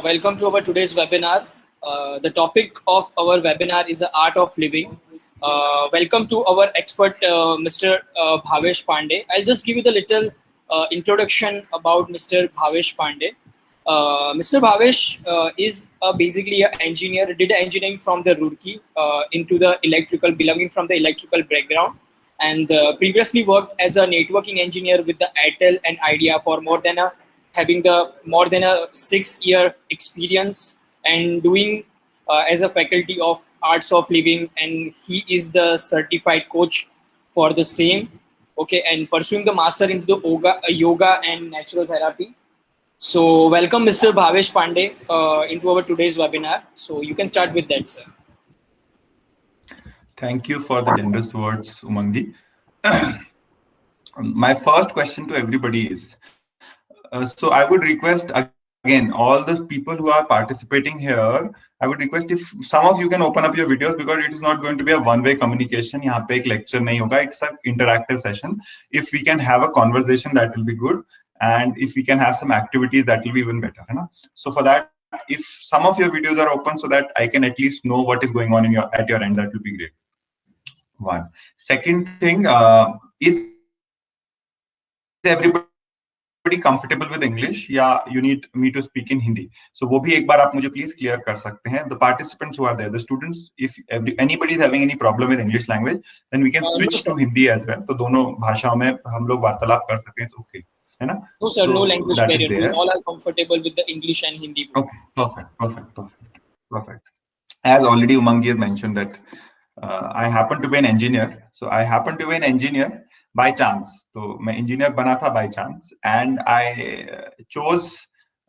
Welcome to our today's webinar. The topic of our webinar is the art of living. Welcome to our expert, Mr. Bhavesh Pandey. I'll just give you the little introduction about Mr. Bhavesh Pandey. Mr. Bhavesh is basically an engineer, did engineering from the Roorkee into the electrical, belonging from the electrical background, and previously worked as a networking engineer with the Airtel and Idea for having the more than a 6-year experience and doing as a faculty of arts of living, and he is the certified coach for the same. Okay, and pursuing the master into the yoga and natural therapy. So welcome Mr. Bhavesh Pandey into our today's webinar. So you can start with that, sir. Thank you for the generous words, Umangji. My first question to everybody is, so I would request again, all the people who are participating here, I would request if some of you can open up your videos, because it is not going to be a one-way communication. यहाँ पे एक lecture नहीं होगा. It's an interactive session. If we can have a conversation, that will be good. And if we can have some activities, that will be even better. है ना? So for that, if some of your videos are open so that I can at least know what is going on at your end, that will be great. One. Second thing, is everybody comfortable with English? Yeah, you need me to speak in Hindi. So वो भी एक बार आप मुझे please clear कर सकते हैं. The participants who are there, the students, if anybody is having any problem with English language, then we can switch to Hindi as well. तो दोनों भाषाओं में हम लोग वार्तालाप कर सकते हैं. It's okay. है ना? No sir, so no language barrier. We all are comfortable with the English and Hindi. Okay, perfect. As already Umangji has mentioned that I happen to be an engineer. So I happen to be an engineer by chance. So मैं engineer बना था by chance, and I chose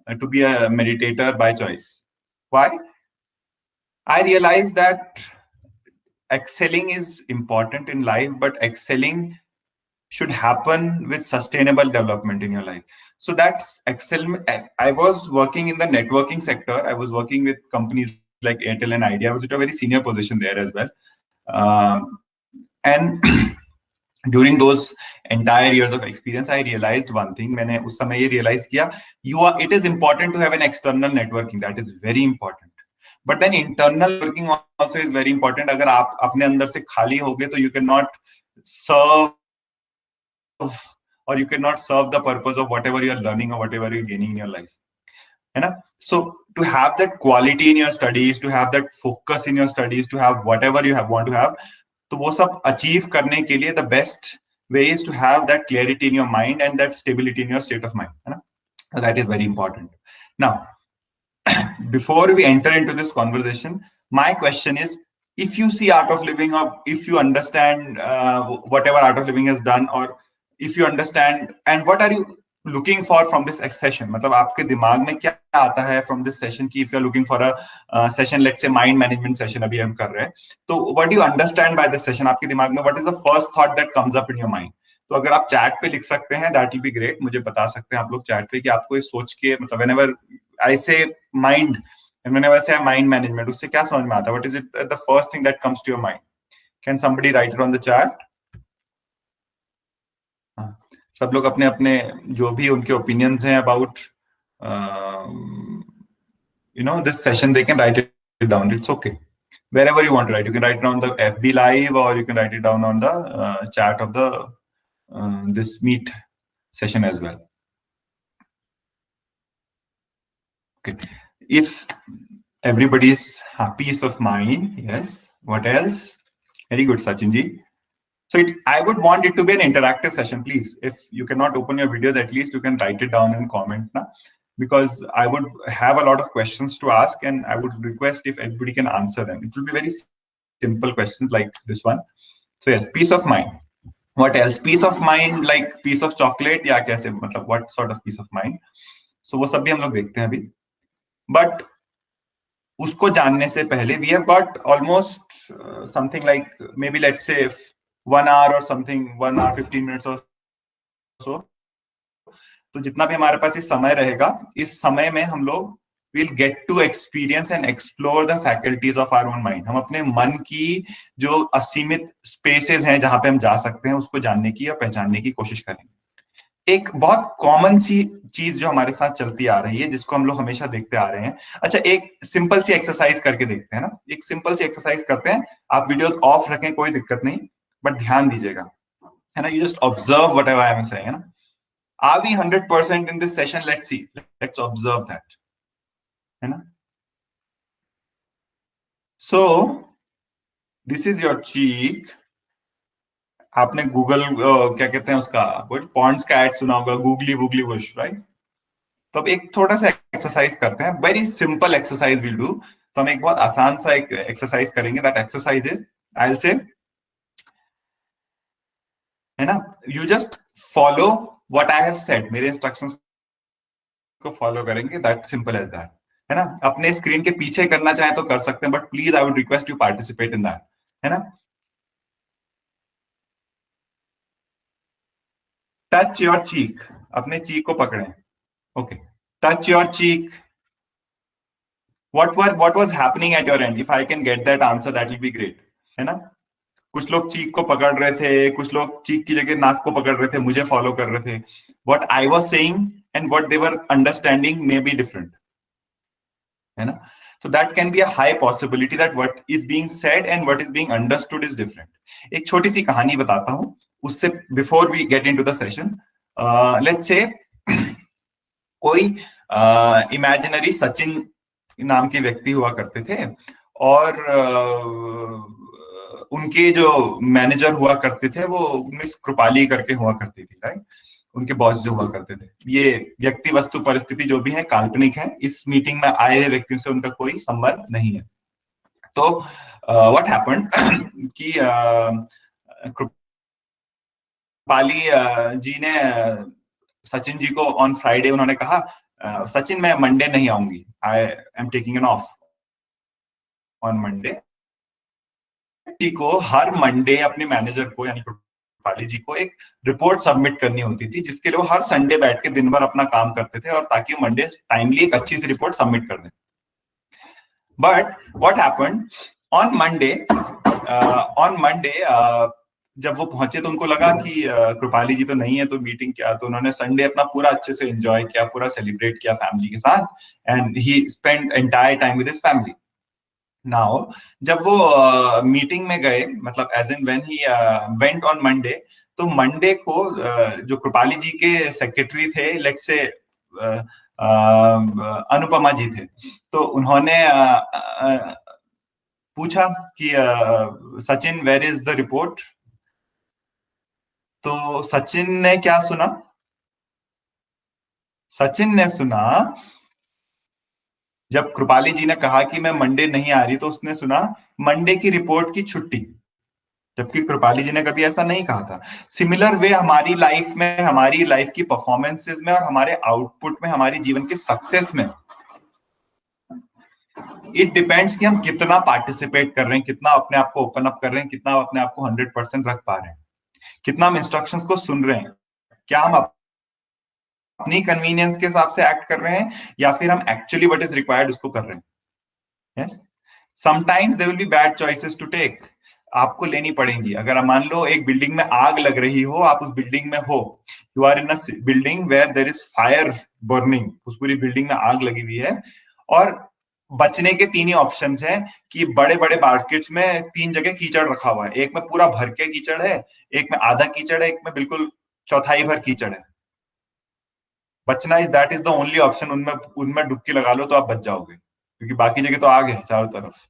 to be a meditator by choice. Why? I realized that excelling is important in life, but excelling should happen with sustainable development in your life. So that's I was working in the networking sector. I was working with companies like Airtel and Idea. I was at a very senior position there as well. And during those entire years of experience, I realized one thing. मैंने उस समय ये realize किया, it is important to have an external networking. That is very important. But then internal working also is very important. अगर आप अपने अंदर से खाली होगे, तो you cannot serve, or you cannot serve the purpose of whatever you are learning or whatever you're gaining in your life. So to have that quality in your studies, to have that focus in your studies, to have whatever you want to have, तो वो सब achieve करने के लिए the best way is to have that clarity in your mind and that stability in your state of mind. So that is very important. Now, before we enter into this conversation, my question is, if you see Art of Living, or if you understand whatever Art of Living has done, or if you understand, and what are you looking for from this session? मतलब आपके दिमाग में क्या आता है from this session कि if you are looking for a session, let's say mind management session अभी हम कर रहे हैं, तो what do you understand by this session? आपके दिमाग में what is the first thought that comes up in your mind? तो अगर आप chat पे लिख सकते हैं, that will be great. मुझे बता सकते हैं आप लोग chat पे कि आपको ये सोच के, मतलब whenever I say mind and whenever I say mind management, उससे क्या समझ में आता है? What is it the first thing that comes to your mind? Can somebody write it on the chat? सब लोग अपने अपने जो भी उनके opinions हैं about this session, they can write it down. It's okay. Wherever you want to write, you can write it on the FB Live, or you can write it down on the chat of the this meet session as well. Okay. If everybody is peace of mind, yes. What else? Very good, Sachinji. So I would want it to be an interactive session, please. If you cannot open your videos, at least you can write it down and comment, because I would have a lot of questions to ask, and I would request if everybody can answer them. It will be very simple questions like this one. So yes, peace of mind. What else? Peace of mind, like piece of chocolate, या कैसे, मतलब what sort of peace of mind? So वो सब भी हम लोग देखते हैं अभी. But उसको जानने से पहले, we have got almost something like maybe let's say 1 hour or something, 1 hour 15 minutes or so. तो जितना भी हमारे पास ये समय रहेगा, इस समय में हम लोग we'll get to experience and explore the faculties of our own mind. हम अपने मन की जो असीमित spaces हैं जहां पे हम जा सकते हैं, उसको जानने की या पहचानने की कोशिश करेंगे. एक बहुत कॉमन सी चीज जो हमारे साथ चलती आ रही है, जिसको हम लोग हमेशा देखते आ रहे हैं। अच्छा, एक सिंपल सी एक्सरसाइज करके देखते हैं ना, एक सिंपल सी एक्सरसाइज करते हैं। आप वीडियोस ऑफ रखें, कोई दिक्कत नहीं, बट ध्यान दीजिएगा, है ना। You just observe whatever I am saying, है ना। Are we 100% in this session? Let's see, let's observe that, है ना। So this is your cheek. आपने गूगल क्या कहते हैं उसका, पॉन्ड्स का एड सुना होगा, गूगली वूगली वुश, राइट। तो अब एक थोड़ा सा एक्सरसाइज करते हैं, very simple exercise will do. तो हम एक बहुत आसान सा एक एक्सरसाइज करेंगे। That exercise is, I will say, है ना, you just follow what I have said. मेरे इंस्ट्रक्शंस को फॉलो करेंगे, दैट सिंपल एज दैट, है ना। अपने स्क्रीन के पीछे करना चाहे तो कर सकते हैं, but please I would request you participate in that, है ना। टच योर चीक, अपने चीक को पकड़ें। Okay, touch your cheek. what was happening at your end? If I can get that answer, that will be great, है ना। कुछ लोग चीक को पकड़ रहे थे, कुछ लोग चीक की जगह नाक को पकड़ रहे थे, मुझे फॉलो कर रहे थे। What I was saying and what they were understanding may be different, है ना। So that can be a high possibility that what is being said and what is being understood is different. एक छोटी सी कहानी बताता हूँ उससे, before we get into the session. Let's say कोई imaginary Sachin नाम के व्यक्ति हुआ करते थे, और उनके जो मैनेजर हुआ करते थे वो मिस कृपाली करके हुआ करती थी, राइट। उनके बॉस जो हुआ करते थे। ये व्यक्ति वस्तु परिस्थिति जो भी है काल्पनिक है, इस मीटिंग में आए हुए व्यक्तियों से उनका कोई संबंध नहीं है। तो व्हाट हैपेंड कि कृपाली जी ने सचिन जी को ऑन फ्राइडे उन्होंने कहा, सचिन मैं मंडे नहीं आऊंगी, I am taking an off on Monday. जी को हर मंडे अपने मैनेजर को, यानी कृपाली जी को, एक रिपोर्ट सबमिट करनी होती थी, जिसके लिए वो हर संडे बैठ के दिन भर अपना काम करते थे, और ताकि वो मंडे टाइमली एक अच्छी सी रिपोर्ट सबमिट कर दें। But what happened on Monday, जब वो पहुंचे तो उनको लगा कि कृपाली जी तो नहीं है, तो मीटिंग क्या। तो उन्होंने संडे अपना पूरा अच्छे से एंजॉय किया, पूरा सेलिब्रेट किया फैमिली के साथ, and he spend entire time with his family. Now जब वो मीटिंग में गए, मतलब as in when he went on Monday, तो मंडे को जो कृपाली जी के सेक्रेटरी थे, लेट्स से अनुपमा जी थे, तो उन्होंने पूछा कि Sachin where is the report. तो सचिन ने क्या सुना? सचिन ने सुना, जब कृपाली जी ने कहा कि मैं मंडे नहीं आ रही, तो उसने सुना मंडे की रिपोर्ट की छुट्टी, जबकि कृपाली जी ने कभी ऐसा नहीं कहा था। सिमिलर वे हमारी लाइफ में, हमारी लाइफ की परफॉर्मेंसेस में, और हमारे आउटपुट में, हमारी जीवन के सक्सेस में, इट डिपेंड्स कि हम कितना पार्टिसिपेट कर रहे हैं, कितना अपने आप को ओपन अप कर रहे हैं, कितना अपने आप को 100% रख पा रहे हैं, कितना हम इंस्ट्रक्शंस को सुन रहे हैं, क्या हम अपनी कन्वीनियंस के हिसाब से एक्ट कर रहे हैं, या फिर हम एक्चुअली व्हाट इज रिक्वायर्ड उसको कर रहे हैं। Yes, sometimes there will be bad choices to take, आपको लेनी पड़ेंगी। अगर मान लो एक बिल्डिंग में आग लग रही हो, आप उस बिल्डिंग में हो, you are in a building where there is fire burning, उस पूरी बिल्डिंग में आग लगी हुई है, और बचने के तीन ही ऑप्शन हैं कि बड़े बड़े मार्केट्स में तीन जगह कीचड़ रखा हुआ है, एक में पूरा भर के कीचड़ है, एक में आधा कीचड़ है, एक में बिल्कुल चौथाई भर कीचड़ है। बचना is that is the only option. उनमें उनमें डुबकी लगा लो तो आप बच जाओगे, क्योंकि बाकी जगह तो आग है चारों तरफ।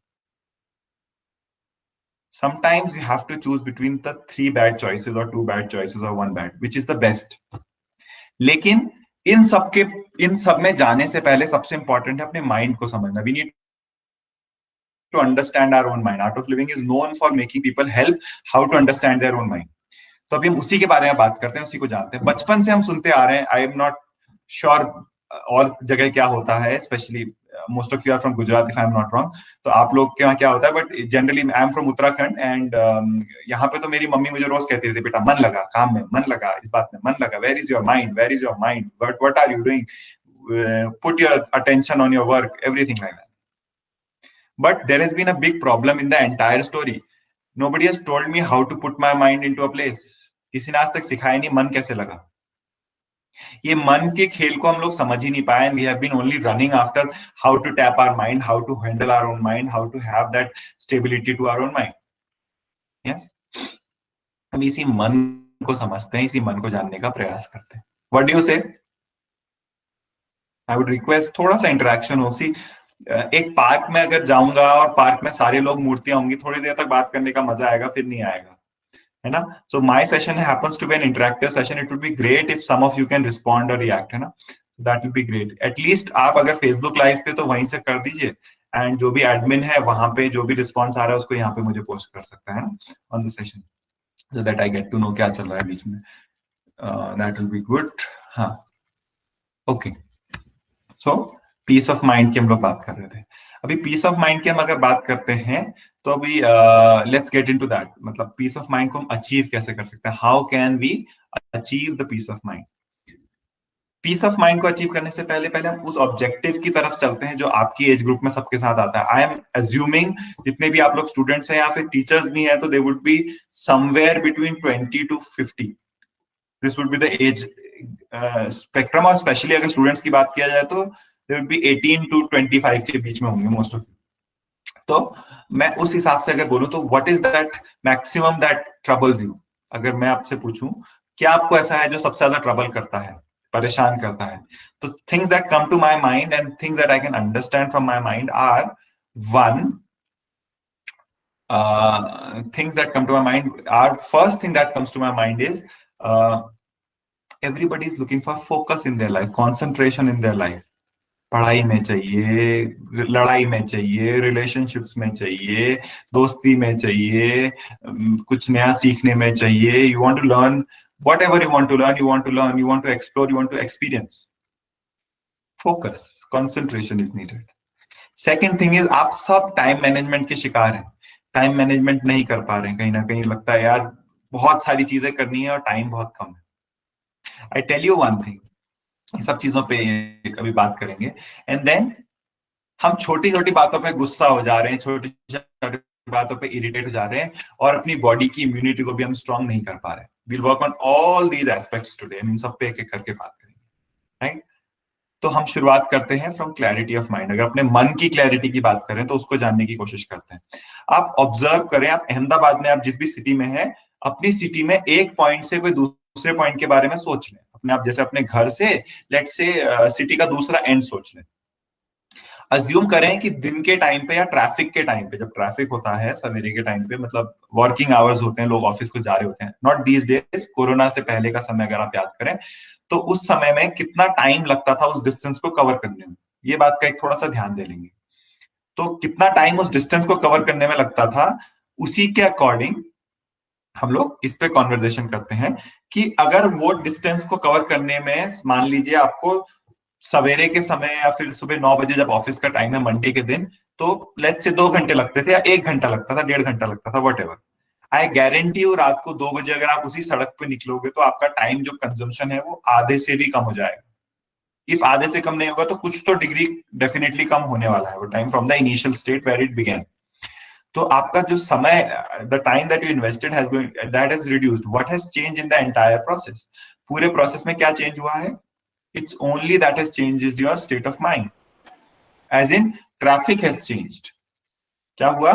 Sometimes you have to choose between the three bad choices or two bad choices or one bad, which is the best. लेकिन इन सब में जाने से पहले सबसे इंपॉर्टेंट है अपने माइंड को समझना। We need to understand our own mind. Art of Living is known for making people help how to understand their own mind. तो अभी हम उसी के बारे में बात करते हैं, उसी को जानते हैं। बचपन से हम सुनते आ रहे हैं, आई एम नॉट श्योर और जगह क्या होता है, specially most of you are from Gujarat if I am not wrong, तो आप लोग के यहाँ क्या होता है, but generally I am from Uttarakhand, and यहाँ पे तो मेरी मम्मी मुझे रोज कहती रहती, बेटा मन लगा काम में, मन लगा इस बात में, मन लगा, where is your mind, where is your mind, what are you doing, put your attention on your work, everything like that. But there has been a big problem in the entire story. Nobody has told me how to put my mind into a place. किसी ने आज तक सिखाया नहीं मन कैसे लगा। ये मन के खेल को हम लोग समझ ही नहीं पाए. We have been only running after how to tap our mind, how to handle our own mind, how to have that stability to our own mind. Yes, हम इसी मन को समझते हैं, इसी मन को जानने का प्रयास करते हैं. व्हाट डू यू से? आई वुड रिक्वेस्ट थोड़ा सा इंटरेक्शन हो. सी, एक पार्क में अगर जाऊंगा और पार्क में सारे लोग मूर्तियां होंगी, थोड़ी देर तक बात करने का मजा आएगा, फिर नहीं आएगा, है ना. So my session happens to be an interactive session. It would be great if some of you can respond और रिएक्ट, है ना. That will be great. At least आप अगर फेसबुक लाइव पे तो वहीं से कर दीजिए, एंड जो भी एडमिन है वहां पे जो भी रिस्पॉन्स आ रहा है उसको यहाँ पे मुझे पोस्ट कर सकता है ना on the session, so that I get to know क्या चल रहा है बीच में. That will be good. हाँ, okay. So peace of mind की हम लोग बात कर रहे थे. अभी पीस ऑफ माइंड की हम अगर बात करते हैं तो अभी लेट्स गेट इनटू दैट. मतलब पीस ऑफ माइंड को हम अचीव कैसे कर सकते हैं, how can we achieve the peace of mind. Peace of mind को अचीव करने से पहले पहले हम उस ऑब्जेक्टिव की तरफ चलते हैं जो आपकी एज ग्रुप में सबके साथ आता है. आई एम अज्यूमिंग जितने भी आप लोग स्टूडेंट्स हैं या फिर टीचर्स भी हैं तो they would be somewhere between 20 to 50. This would be the age spectrum. और स्पेशली अगर स्टूडेंट्स की बात किया जाए तो दे वुड बी 18 to 25 के बीच में होंगे मोस्ट ऑफ. तो मैं उस हिसाब से अगर बोलूं तो what is that maximum that troubles you. अगर मैं आपसे पूछूं क्या आपको ऐसा है जो सबसे ज्यादा ट्रबल करता है, परेशान करता है, तो things that come to my mind and things that I can understand from my mind are one. Things that come to my mind, our first thing that comes to my mind is everybody is looking for focus in their life, concentration in their life. पढ़ाई में चाहिए, लड़ाई में चाहिए, relationships में चाहिए, दोस्ती में चाहिए, कुछ नया सीखने में चाहिए. You want to learn whatever you want to learn, you want to learn, you want to explore, you want to experience. Focus, concentration is needed. Second thing is आप सब टाइम मैनेजमेंट के शिकार हैं. टाइम मैनेजमेंट नहीं कर पा रहे हैं, कहीं ना कहीं लगता है यार बहुत सारी चीजें करनी है और टाइम बहुत कम है. I tell you one thing, सब चीजों पे कभी बात करेंगे. एंड देन हम छोटी छोटी बातों पे गुस्सा हो जा रहे हैं, छोटी छोटी बातों पे इरिटेट हो जा रहे हैं और अपनी बॉडी की इम्यूनिटी को भी हम स्ट्रांग नहीं कर पा रहे. We'll work on all these aspects today. हम इन सब पे एक एक करके बात करेंगे, राइट. तो हम शुरुआत करते हैं फ्रॉम क्लैरिटी ऑफ माइंड. अगर अपने मन की क्लैरिटी की बात करें तो उसको जानने की कोशिश करते हैं. आप ऑब्जर्व करें, आप अहमदाबाद में, आप जिस भी सिटी में है, अपनी सिटी में एक पॉइंट से कोई दूसरे पॉइंट के बारे में सोच लें. अपने आप जैसे अपने घर से लेट्स से सिटी का दूसरा एंड सोच लें. अज्यूम करें कि दिन के टाइम पे या ट्रैफिक के टाइम पे, जब ट्रैफिक होता है सवेरे के टाइम पे, मतलब वर्किंग आवर्स होते हैं, लोग ऑफिस को जा रहे होते हैं, नॉट दीज डेज, कोरोना से पहले का समय अगर आप याद करें तो उस समय में कितना टाइम लगता था उस डिस्टेंस को कवर करने में. ये बात का एक थोड़ा सा ध्यान दे लेंगे. तो कितना टाइम उस डिस्टेंस को कवर करने में लगता था, उसी के अकॉर्डिंग हम लोग इस पे कॉन्वर्जेशन करते हैं कि अगर वो डिस्टेंस को कवर करने में मान लीजिए आपको सवेरे के समय या फिर सुबह 9 बजे जब ऑफिस का टाइम है मंडे के दिन, तो लेट्स से 2 घंटे लगते थे या 1 घंटा लगता था, 1.5 घंटा लगता था, what ever. I guarantee you रात को 2 बजे अगर आप उसी सड़क पे निकलोगे तो आपका टाइम जो कंजम्पशन है वो आधे से भी कम हो जाएगा. इफ आधे से कम नहीं होगा तो कुछ तो डिग्री डेफिनेटली कम होने वाला है वो time from the initial state where it began. तो आपका जो समय, the time that you invested has that has reduced. What has change in the entire process? पूरे प्रोसेस में क्या चेंज हुआ है? It's only that has changed your state of mind. As in, traffic has changed. क्या हुआ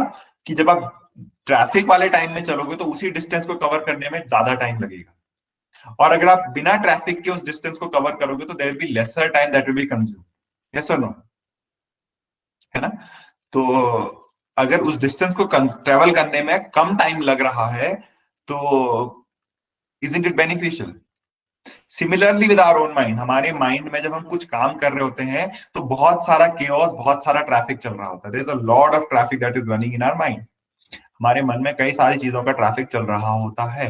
कि जब आप ट्रैफिक वाले टाइम में चलोगे तो उसी डिस्टेंस को कवर करने में ज्यादा टाइम लगेगा, और अगर आप बिना ट्रैफिक के उस डिस्टेंस को कवर करोगे तो there will be lesser time that will be consume. Yes और नो, है ना. तो अगर उस डिस्टेंस को ट्रेवल करने में कम टाइम लग रहा है तो isn't it beneficial? Similarly with our own mind, हमारे माइंड में जब हम कुछ काम कर रहे होते हैं तो बहुत सारा केओस, बहुत सारा ट्रैफिक चल रहा होता है. There is a lot of traffic that is running in our mind. हमारे मन में कई सारी चीजों का ट्रैफिक चल रहा होता है.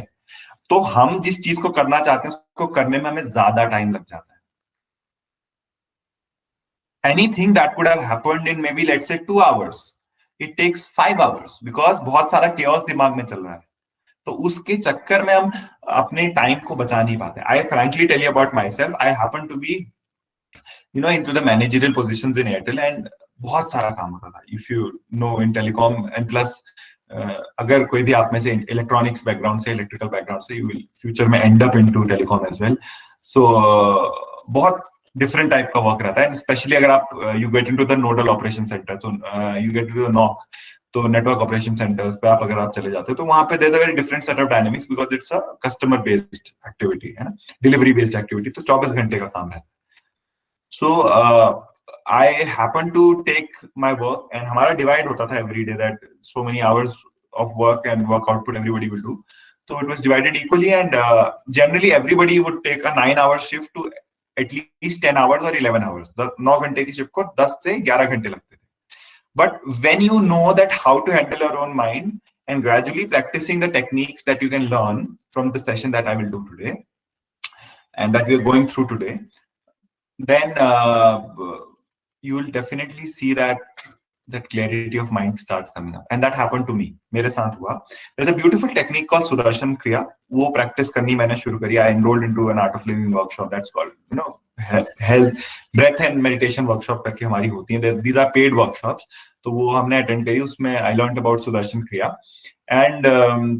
तो हम जिस चीज को करना चाहते हैं उसको करने में हमें ज्यादा टाइम लग जाता है. Anything that could have happened in maybe let's say 2 hours, it takes 5 hours because बहुत सारा केओस दिमाग में चल रहा है. तो उसके चक्कर में हम अपने टाइम को बचा नहीं पाते. I frankly tell you about myself, I happen to be into the managerial positions in Airtel, and बहुत सारा काम होता था. If you know in telecom, and plus अगर कोई भी आप में से इलेक्ट्रॉनिक्स बैकग्राउंड से, इलेक्ट्रिकल बैकग्राउंड से, यू विल फ्यूचर में end up into telecom as well. So बहुत डिफरेंट टाइप का वर्क रहता है, स्पेशली अगर आप you get into the nodal operation centre, तो you get into the NOC, तो नेटवर्क ऑपरेशन सेंटर्स पे आप अगर आप चले जाते हो तो वहां पे there is a very different set of dynamics, because it's a customer based activity है ना, डिलीवरी बेस्ड एक्टिविटी, तो 24 घंटे का काम है. So I happen to take my work, and हमारा divide होता था every day that so many hours of work and work output everybody will do. So it was divided equally, and generally everybody would take a 9-hour shift to at least 10 hours or 11 hours. The 9 घंटे की shift को 10 से 11 घंटे लगते थे. But when you know that how to handle your own mind and gradually practicing the techniques that you can learn from the session that I will do today and that we are going through today, then you will definitely see that clarity of mind starts coming up, and that happened to me. मेरे साथ हुआ. There's a beautiful technique called Sudarshan Kriya. वो practice करनी मैंने शुरू करी. I enrolled into an art of living workshop that's called, health, breath and meditation workshop करके हमारी होती हैं. These are paid workshops. तो वो हमने attend करी. उसमें I learned about Sudarshan Kriya. And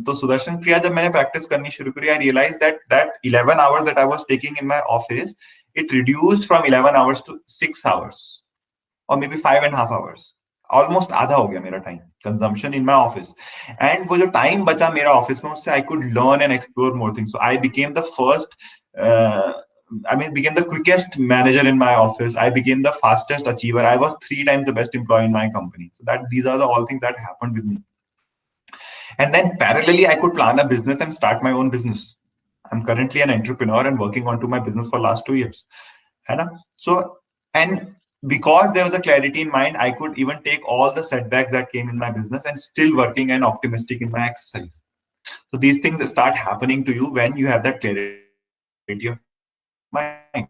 तो Sudarshan Kriya जब मैंने practice करनी शुरू करी, I realized that 11 hours that I was taking in my office, it reduced from 11 hours to 6 hours or maybe 5.5 hours. Almost आधा हो गया मेरा time consumption in my office. And वो जो time बचा मेरा office में, उससे I could learn and explore more things. So I became the first, became the quickest manager in my office. I became the fastest achiever. I was 3 times the best employee in my company. So these are all things that happened with me. And then parallelly, I could plan a business and start my own business. I'm currently an entrepreneur and working onto my business for last 2 years. So, and because there was a clarity in mind, I could even take all the setbacks that came in my business and still working and optimistic in my exercise. So these things start happening to you when you have that clarity of mind.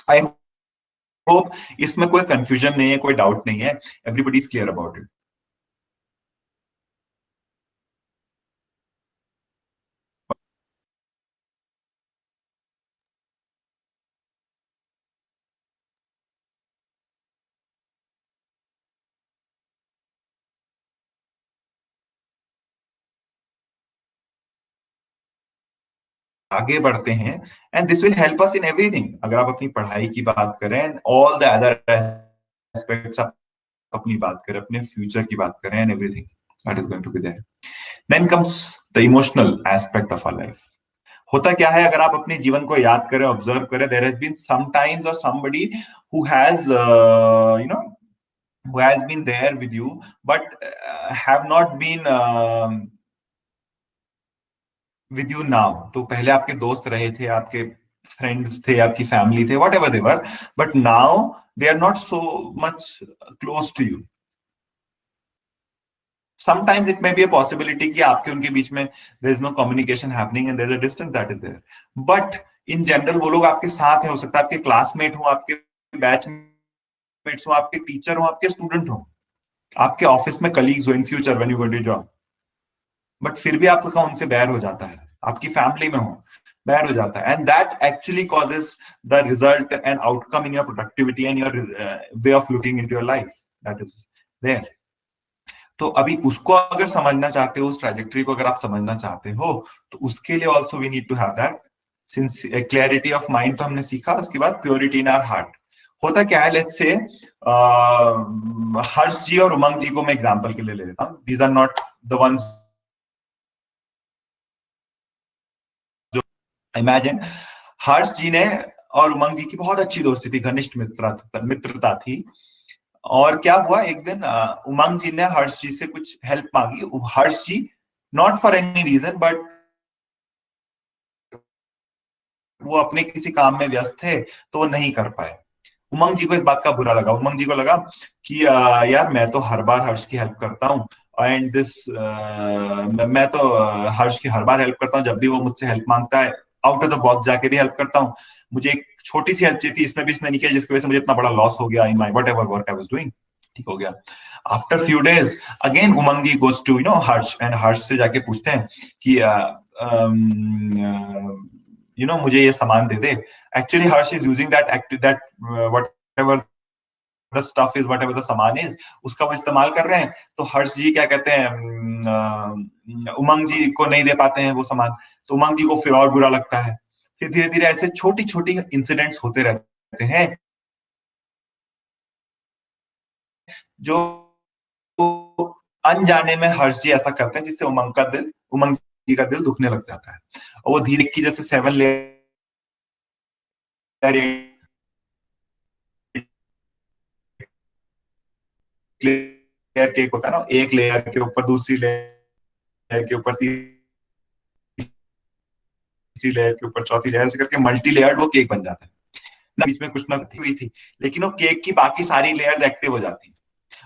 I hope इसमें कोई confusion नहीं है, कोई doubt नहीं है. Everybody is clear about it. आगे बढ़ते हैं, and this will help us in everything. अगर आप अपनी पढ़ाई की बात करें and all the other aspects, आप अपनी बात करें, अपने फ्यूचर की बात करें, and everything that is going to be there. Then comes the emotional aspect of our life. होता क्या है, अगर आप अपने जीवन को याद करें, ऑब्जर्व करें, there has been some times और somebody who has who has been there with you but have not been with you now. तो पहले आपके दोस्त रहे थे, आपके फ्रेंड्स थे, आपकी फैमिली थे, whatever they were, but now they are not so much close to you. Sometimes it may be a possibility कि आपके उनके बीच में there is no communication happening and there is a distance that is there. But in general वो लोग आपके साथ हैं. हो सकता है आपके क्लासमेट हो, आपके बैचमेट्स हो, आपके टीचर हो, आपके स्टूडेंट हो, आपके ऑफिस में कलीग्स हो in future when you go to job. But फिर भी आपका उनसे बैर हो जाता है. आपकी फैमिली में हो, बैर हो जाता है. And that actually causes the result and outcome in your productivity and your way of looking into your life that is there. तो अभी उसको अगर समझना चाहते हो, उस ट्रैजेक्टरी को अगर आप समझना चाहते हो, तो उसके लिए also we need to have that since clarity of mind. तो हमने सीखा. उसके बाद प्योरिटी इन आवर हार्ट. होता क्या है, लेट्स से हर्ष जी और उमंग जी को मैं एग्जांपल के लिए ले लेता हूं. These are not the ones. Imagine Harsh ji ने और उमंग जी की बहुत अच्छी दोस्ती थी, घनिष्ठ मित्रता थी. और क्या हुआ, एक दिन उमंग जी ने हर्ष जी से कुछ हेल्प मांगी. Harsh ji not for any reason but वो अपने किसी काम में व्यस्त थे तो वो नहीं कर पाए. उमंग जी को इस बात का बुरा लगा. उमंग जी को लगा कि यार मैं तो हर बार हर्ष की हेल्प करता हूँ एंड मैं तो हर्ष की हर बार हेल्प करता हूँ. जब भी वो मुझसे हेल्प मांगता है आउट ऑफ द बॉक्स जाके भी हेल्प करता हूँ. मुझे एक छोटी सी हेल्प चाहिए थी, इसमें भी इसने नहीं किया, जिसकी वजह से मुझे इतना बड़ा लॉस हो गया in my whatever work I was doing. ठीक हो गया. After few days again Umang ji goes to Harsh and Harsh से जाके पूछते हैं कि मुझे ये सामान दे दे. Actually, Harsh is using that whatever the stuff is whatever the सामान इज, उसका वो इस्तेमाल कर रहे हैं, तो हर्ष जी क्या कहते हैं, उमंग जी को नहीं दे पाते हैं वो सामान, तो उमंग जी को फिर और बुरा लगता है। फिर धीरे धीरे ऐसे छोटी छोटी इंसिडेंट्स होते रहते हैं जो अनजाने में हर्ष जी ऐसा करते हैं जिससे उमंग जी का दिल दुखने लग जाता है। और वो धीरे की जैसे 7 लेयर लेयर केक होता है ना, एक लेयर के ऊपर दूसरी लेयर के ऊपर तीसरी लेयर के ऊपर चौथी लेयर से करके मल्टी लेयर्ड वो केक बन जाता है। बीच में कुछ ना हुई थी, लेकिन वो केक की बाकी सारी लेयर्स एक्टिव हो जाती हैं,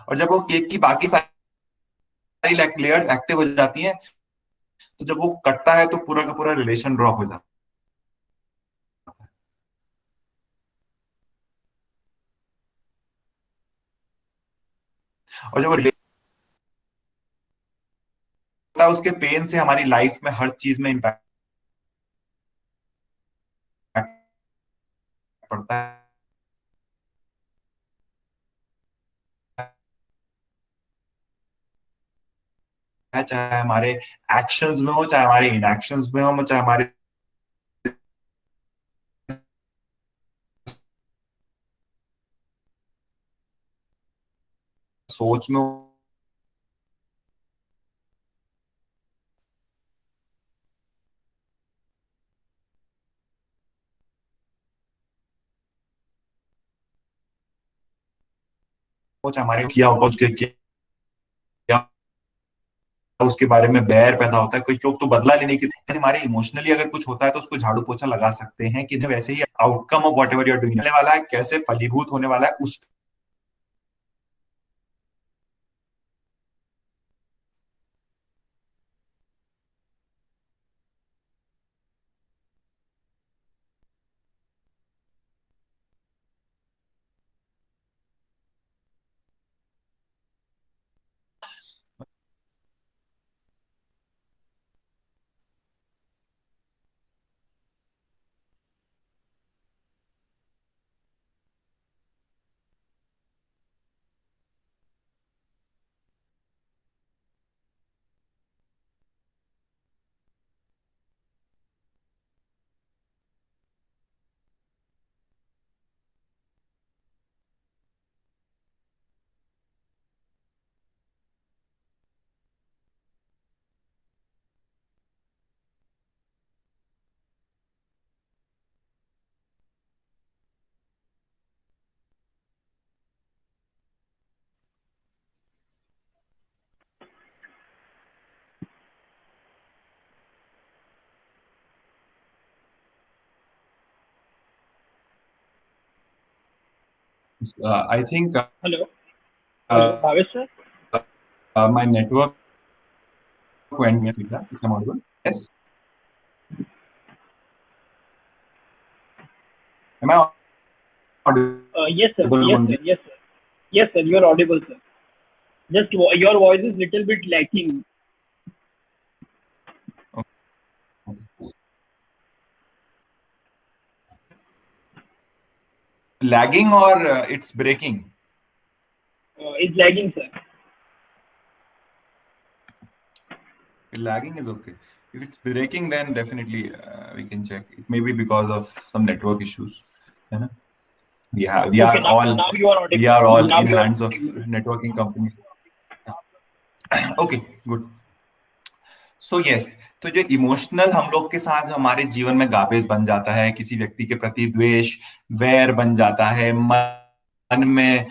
और जब वो केक की बाकी सारी लेयर्स एक्टिव हो जाती हैं, तो जब वो कटता है तो पूरा का पूरा रिलेशन ड्रॉप हो जाता है। और जब वो होता है उसके पेन से हमारी लाइफ में हर चीज में इम्पैक्ट पड़ता है, चाहे हमारे एक्शंस में हो, चाहे हमारे इनएक्शंस में हो, चाहे हमारे सोच में हो, चाहे हमारे किया होगा उसके किया, उसके बारे में बैर पैदा होता है। कुछ लोग तो बदला लेने की, हमारे इमोशनली अगर कुछ होता है तो उसको झाड़ू पोछा लगा सकते हैं कि वैसे ही outcome of whatever you're doing वाला है, कैसे फलीभूत होने वाला है उस I think Hello, hello, Bhavesh sir. My network went me feedback. Is I'm audible? Yes. Am I audible, Yes, sir. Yes, sir. Umang Yes, sir. Yes, sir. You're audible, sir. Just your voice is little bit lacking. lagging or it's breaking? It's lagging, sir. Lagging is okay. If it's breaking, then definitely we can check. It may be because of some network issues. है ना? We Okay, are all now you are we audible. are all Now in you are hands of audible. networking companies. Okay, good. So yes, तो जो emotional हम लोग के साथ हमारे जीवन में गाबेज बन जाता है, किसी व्यक्ति के प्रति द्वेष, वैर बन जाता है, मन में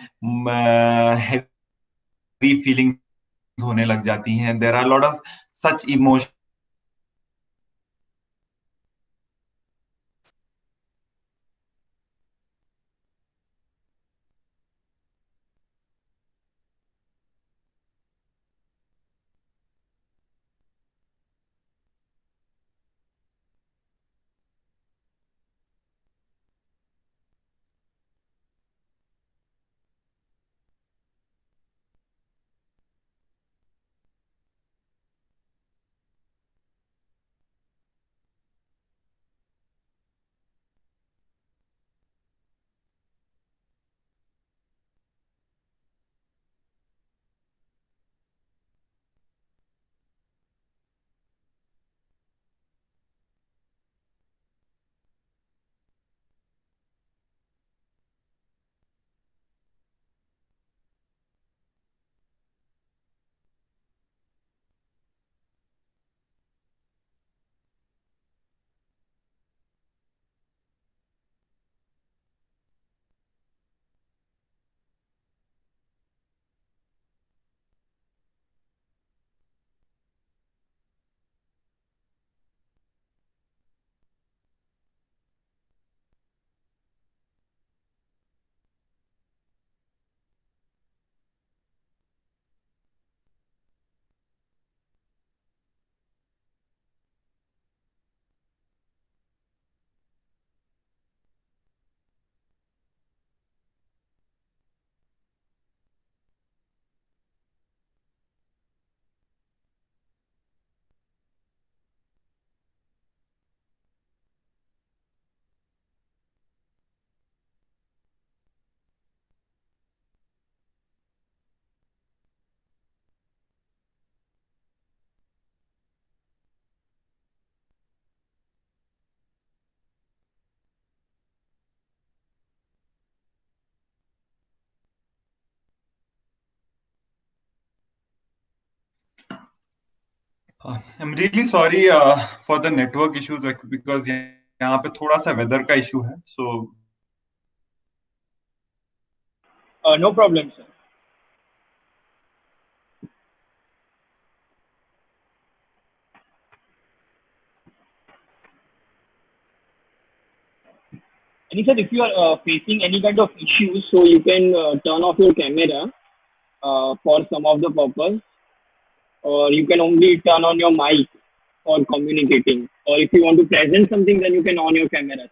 हैवी फीलिंग्स होने लग जाती हैं, there are lot of such emotion. I'm really sorry for the network issues because यहाँ पे थोड़ा सा weather का issue है. So No problem, sir. And sir, if you are facing any kind of issues, so you can turn off your camera for some of the purpose, or you can only turn on your mic for communicating. Or if you want to present something, then you can on your camera, sir.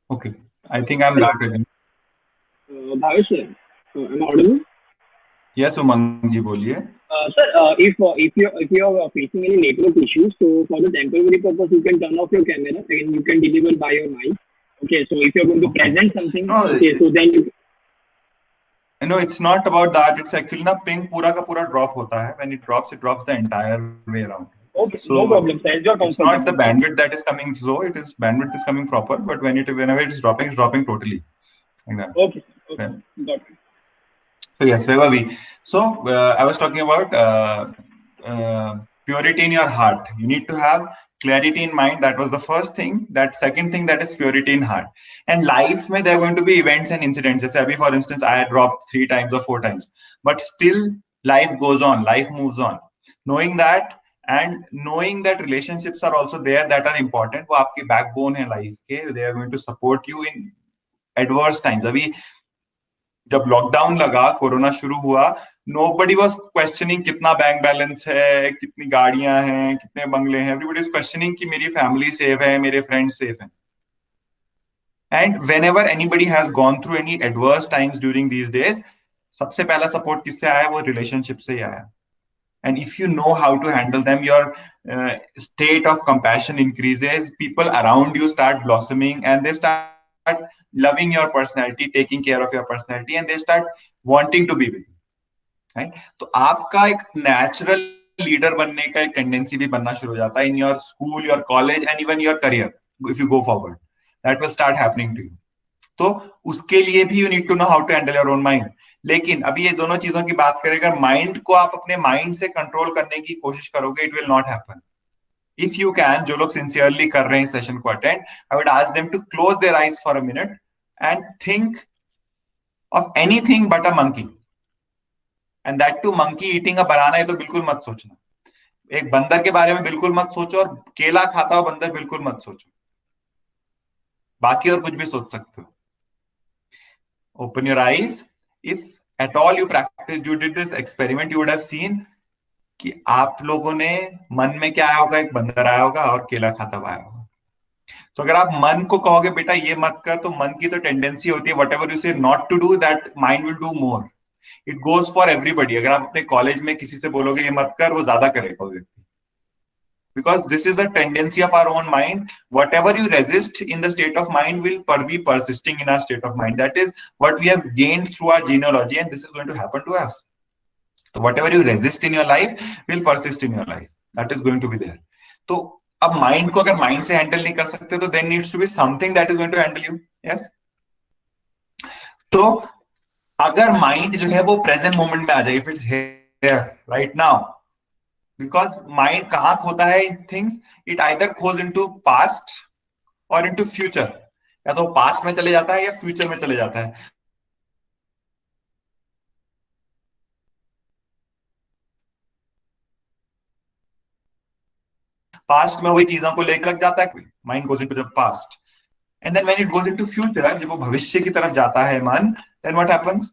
okay, I think I'm back again. Bhavesh, sir, am I audible? Yes, Umang ji, बोलिए. Sir, if you are facing any network issues, so for the temporary purpose, you can turn off your camera and you can deliver by your mic. Okay, so if you're going to Okay. present something, No, okay, so then you no, it's not about that. It's actually ना ping पूरा का पूरा drop होता है. When it drops the entire way around. okay, So no problem, sir. As you're it's not the comfortable, sir. bandwidth that is coming slow. It is bandwidth is coming proper. But whenever it is dropping, it's dropping totally. Like that. Okay, sir. Okay, Yeah. got it. So yes, where were we? So I was talking about purity in your heart. You need to have clarity in mind. That was the first thing. That second thing, that is purity in heart. And life, may there are going to be events and incidents. Just Abhi, for instance, I had dropped 3 times or 4 times, but still life goes on. Life moves on. Knowing that, and knowing that relationships are also there that are important. वो आपकी backbone है life के. They are going to support you in adverse times. अभी जब lockdown लगा, corona शुरू हुआ, nobody was questioning कितना बैंक बैलेंस है, कितनी गाड़ियां हैं, कितने बंगले हैं. Everybody was questioning कि मेरी फैमिली सेफ है, मेरे फ्रेंड्स सेफ हैं. And whenever anybody has gone through any adverse times during these days, सबसे पहला सपोर्ट किससे आया? वो रिलेशनशिप से ही आया. And if you know how to handle them, your state of compassion increases. People around you start blossoming, and they start loving your personality, taking care of your personality, and they start wanting to be with you. Right? तो आपका एक natural leader बनने का एक tendency भी बनना शुरू हो जाता है in your school, your college, and even your career. If you go forward, that will start happening to you. तो उसके लिए भी you need to know how to handle your own mind. लेकिन अभी ये दोनों चीजों की बात करें, अगर माइंड को आप अपने माइंड से कंट्रोल करने की कोशिश करोगे, it will not happen. If you can, जो लोग सिंसियरली कर रहे हैं सेशन को attend, I would ask them to close their eyes for a minute and think of anything but a monkey. And that too monkey eating a banana है तो बिल्कुल मत सोचना. एक बंदर के बारे में बिल्कुल मत सोचो, और केला खाता हुआ बंदर बिल्कुल मत सोचो, बाकी और कुछ भी सोच सकते हो. Open your eyes. If at all you practice, you did this experiment, you would have seen कि आप लोगों ने मन में क्या आया होगा, एक बंदर आया होगा और केला खाता हुआ आया होगा. तो अगर आप मन को कहोगे बेटा ये मत कर, तो मन की तो टेंडेंसी होती है whatever you say not to do, that mind will do more. It goes for everybody. अगर आप अपने कॉलेज में किसी से बोलोगे ये मत कर, वो ज्यादा करेगा वो व्यक्ति. Because this is a tendency of our own mind. Whatever you resist in the state of mind will be persisting in our state of mind. That is what we have gained through our genealogy, and this is going to happen to us. So whatever you resist in your life will persist in your life. That is going to be there. तो अब mind को अगर mind से handle नहीं कर सकते, तो then needs to be something that is going to handle you. Yes. तो अगर माइंड जो है वो प्रेजेंट मोमेंट में आ जाए, if it's here right now, because mind कहाँ खोता है इन थिंग्स, इट आइदर खोज इनटू पास्ट और इनटू फ्यूचर. या तो पास्ट में चले जाता है या फ्यूचर में चले जाता है. पास्ट में वही चीजों को लेकर लग जाता है, mind goes into the past. And then when it goes into future, जब वो भविष्य की तरफ जाता है मन, then what happens?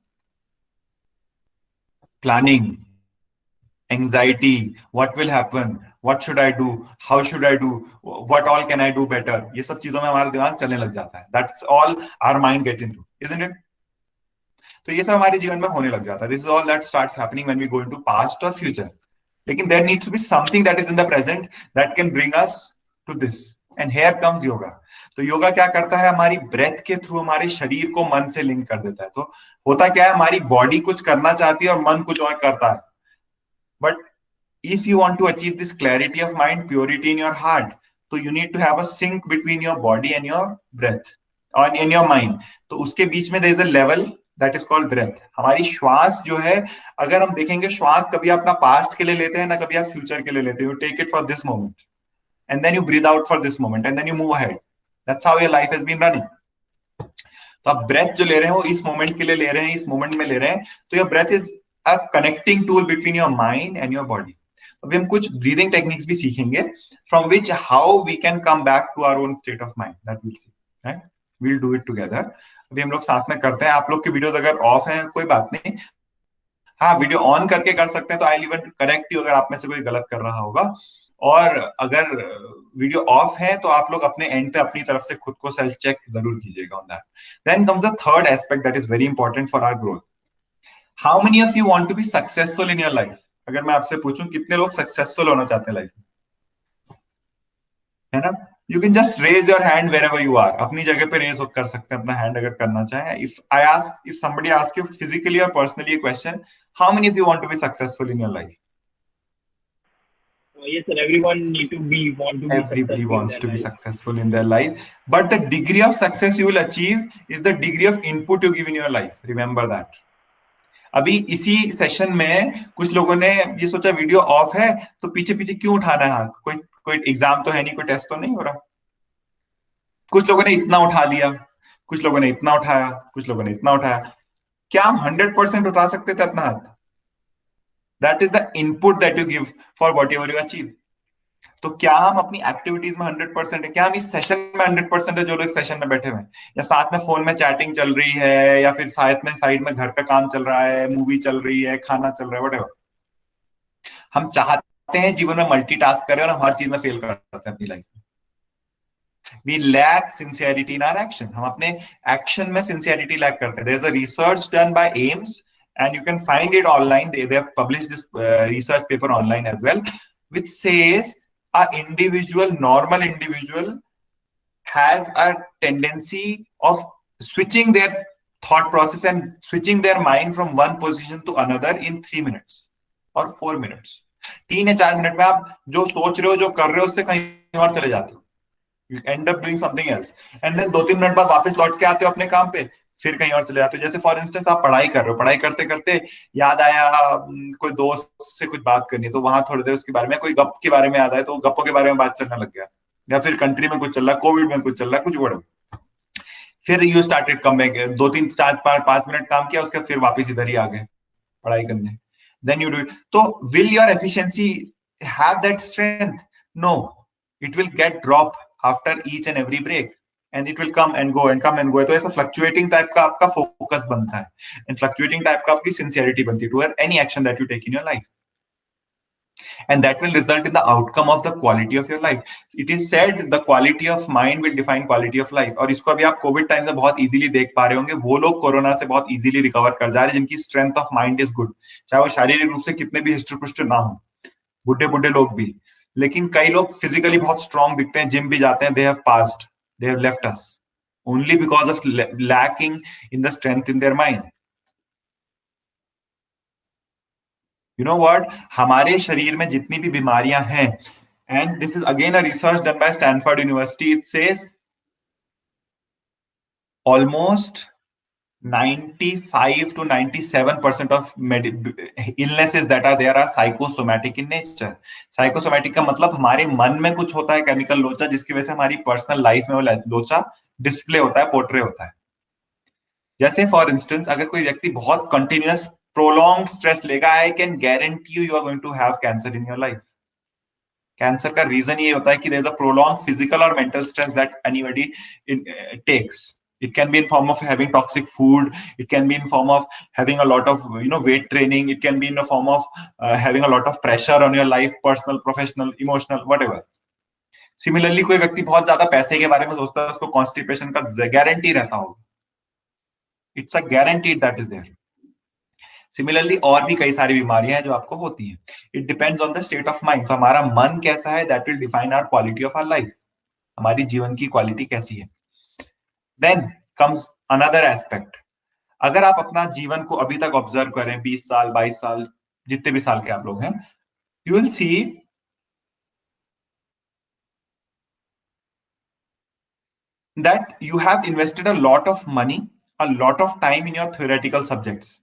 Planning, anxiety, what will happen, what should I do, how should I do, what all can I do better, ये सब चीजों में हमारा दिमाग चलने लग जाता है. That's all our mind get into, isn't it? तो ये सब हमारे जीवन में होने लग जाता है. This is all that starts happening when we go into past or future. लेकिन there needs to be something that is in the present that can bring us to this. And here comes yoga. तो योगा क्या करता है? हमारी breath के through हमारे शरीर को मन से लिंक कर देता है. तो होता क्या है, हमारी बॉडी कुछ करना चाहती है और मन कुछ और करता है. But if you want to achieve this clarity of mind, purity in your heart, so you need to have a sync between your body and your breath और in your mind. तो उसके बीच में there is a level that is called breath. हमारी श्वास जो है, अगर हम देखेंगे, श्वास कभी अपना पास्ट के लिए लेते हैं ना कभी आप फ्यूचर के लिए लेते हो. You take it for this moment and then you breathe out for this moment and then you move ahead. That's how your life has been running. तो आप ब्रेथ जो ले रहे हैं वो इस मोमेंट के लिए ले रहे हैं, इस मोमेंट में ले रहे हैं. तो your breath is a connecting tool between your mind and your body. अभी हम कुछ ब्रीदिंग टेक्निक्स भी सीखेंगे, from which how we can come back to our own state of mind. That will see, right? We'll do it together. अभी हम लोग साथ में करते हैं. आप लोग के वीडियोस अगर ऑफ हैं कोई बात नहीं, हाँ वीडियो ऑन करके कर सकते हैं. तो I will even correct you अगर आप में से कोई गलत कर रहा होगा. और अगर वीडियो ऑफ है तो आप लोग अपने एंड पे अपनी तरफ से खुद को सेल्फ चेक जरूर कीजिएगा on that. Then comes the third aspect that is very important for our growth. How many of you want to be successful in your life? अगर मैं आपसे पूछूं कितने लोग सक्सेसफुल होना चाहते हैं लाइफ में, है ना? You can just raise your hand wherever you are. अपनी जगह पे रेज कर सकते हैं अपना हैंड अगर करना चाहे. If somebody ask you physically और personally a question, how many of you want to be successful in your life? Yes, sir. Everyone want to be Everybody wants to be life. successful in their life, but the degree of success you will achieve is the degree of input you give in your life. Remember that. अभी इसी session में कुछ लोगों ने ये सोचा video of है तो पीछे पीछे क्यों उठाना है हाथ, कोई एग्जाम तो है नहीं, कोई टेस्ट तो नहीं हो रहा. कुछ लोगों ने इतना उठा लिया, कुछ लोगों ने इतना उठाया, कुछ लोगों ने इतना उठाया. क्या हम 100% उठा सकते थे अपना हाथ? That is the input that you give for what ever you achieve. तो क्या हम अपनी एक्टिविटीज में 100% है? क्या हम इस सेशन में 100% है? जो लोग सेशन में बैठे हुए हैं, या साथ में फोन में चैटिंग चल रही है, या फिर साइड में घर का काम चल रहा है, मूवी चल रही है, खाना चल रहा है, व्हाटएवर. हम चाहते हैं जीवन में मल्टीटास्क करें और हम हर चीज में फेल करते हैं अपनी लाइफ में. We lack sincerity in our action. हम अपने एक्शन में सिंसियरिटी लैक करते हैं. There's a research done by AIMS and you can find it online. They have published this research paper online as well, which says a normal individual has a tendency of switching their thought process and switching their mind from one position to another in 3 minutes or 4 minutes. 3 या 4 minute में आप जो सोच रहे हो, जो कर रहे हो, उससे कहीं और चले जाते हो. You end up doing something else. And then 2-3 minute बाद वापस लौट के आते हो अपने काम पे, फिर कहीं और चले जाते हो. जैसे फॉर इंस्टेंस आप पढ़ाई कर रहे हो, पढ़ाई करते करते याद आया कोई दोस्त से कुछ बात करनी, तो वहां थोड़ी देर उसके बारे में, कोई गप के बारे में याद आया तो गप्पों के बारे में बात चलने लग गया. या फिर कंट्री में कुछ चल रहा है, कोविड में कुछ चल रहा है, कुछ वर्ड. फिर you started come back, 2-3-4-5 minute काम किया, उसके बाद फिर वापस इधर ही आ गए पढ़ाई करने. Then you do it. तो will your efficiency have that strength? No, it will get drop after each and every break, and it will come and go and come and go. तो ऐसा fluctuating type का आपका focus बनता है, and fluctuating type का आपकी sincerity बनती है toward any action that you take in your life, and that will result in the outcome of the quality of your life. It is said the quality of mind will define quality of life. और इसको अभी आप Covid time में बहुत easily देख पा रहे होंगे, वो लोग कोरोना से बहुत इजीली रिकवर कर जा रहे हैं जिनकी strength of mind is good, चाहे वो शारीरिक रूप से कितने भी हिस्ट्री पुष्ट ना हो, बुढ़े बुढ़े लोग भी। लेकिन कई लोग फिजिकली बहुत स्ट्रांग दिखते हैं, जिम भी जाते हैं, they have passed, they have left us only because of lacking in the strength in their mind. You know what, हमारे शरीर में जितनी भी बीमारियां हैं, and this is again a research done by Stanford university, it says almost 95 to 97% of illnesses that are there are psychosomatic in nature. Psychosomatic का मतलब हमारे मन में कुछ होता है केमिकल लोचा, जिसकी वजह से हमारी पर्सनल लाइफ में वो लोचा डिस्प्ले होता है, पोर्ट्रे होता है। जैसे फॉर इंस्टेंस अगर कोई व्यक्ति बहुत कंटिन्यूअस प्रोलॉन्ग स्ट्रेस लेगा, I can guarantee you are going to have cancer in your life. Cancer का रीजन ये होता है कि there is a prolong physical और mental stress that anybody takes. It can be in form of having toxic food. It can be in form of having a lot of weight training. It can be in the form of having a lot of pressure on your life, personal, professional, emotional, whatever. Similarly कोई व्यक्ति बहुत ज्यादा पैसे के बारे में सोचता है, उसको कॉन्स्टिपेशन का गारंटी रहता होगा. It's a guarantee that is there. Similarly और भी कई सारी बीमारियां हैं जो आपको होती हैं. It depends on the state of mind. तो हमारा मन कैसा है, that will define our quality of our life. हमारी जीवन की क्वालिटी कैसी है. Then comes another aspect. अगर आप अपना जीवन को अभी तक ऑब्जर्व करें, 20 साल 22 साल जितने भी साल के आप लोग हैं, you will see that you have invested a lot of money, a lot of time in your theoretical subjects.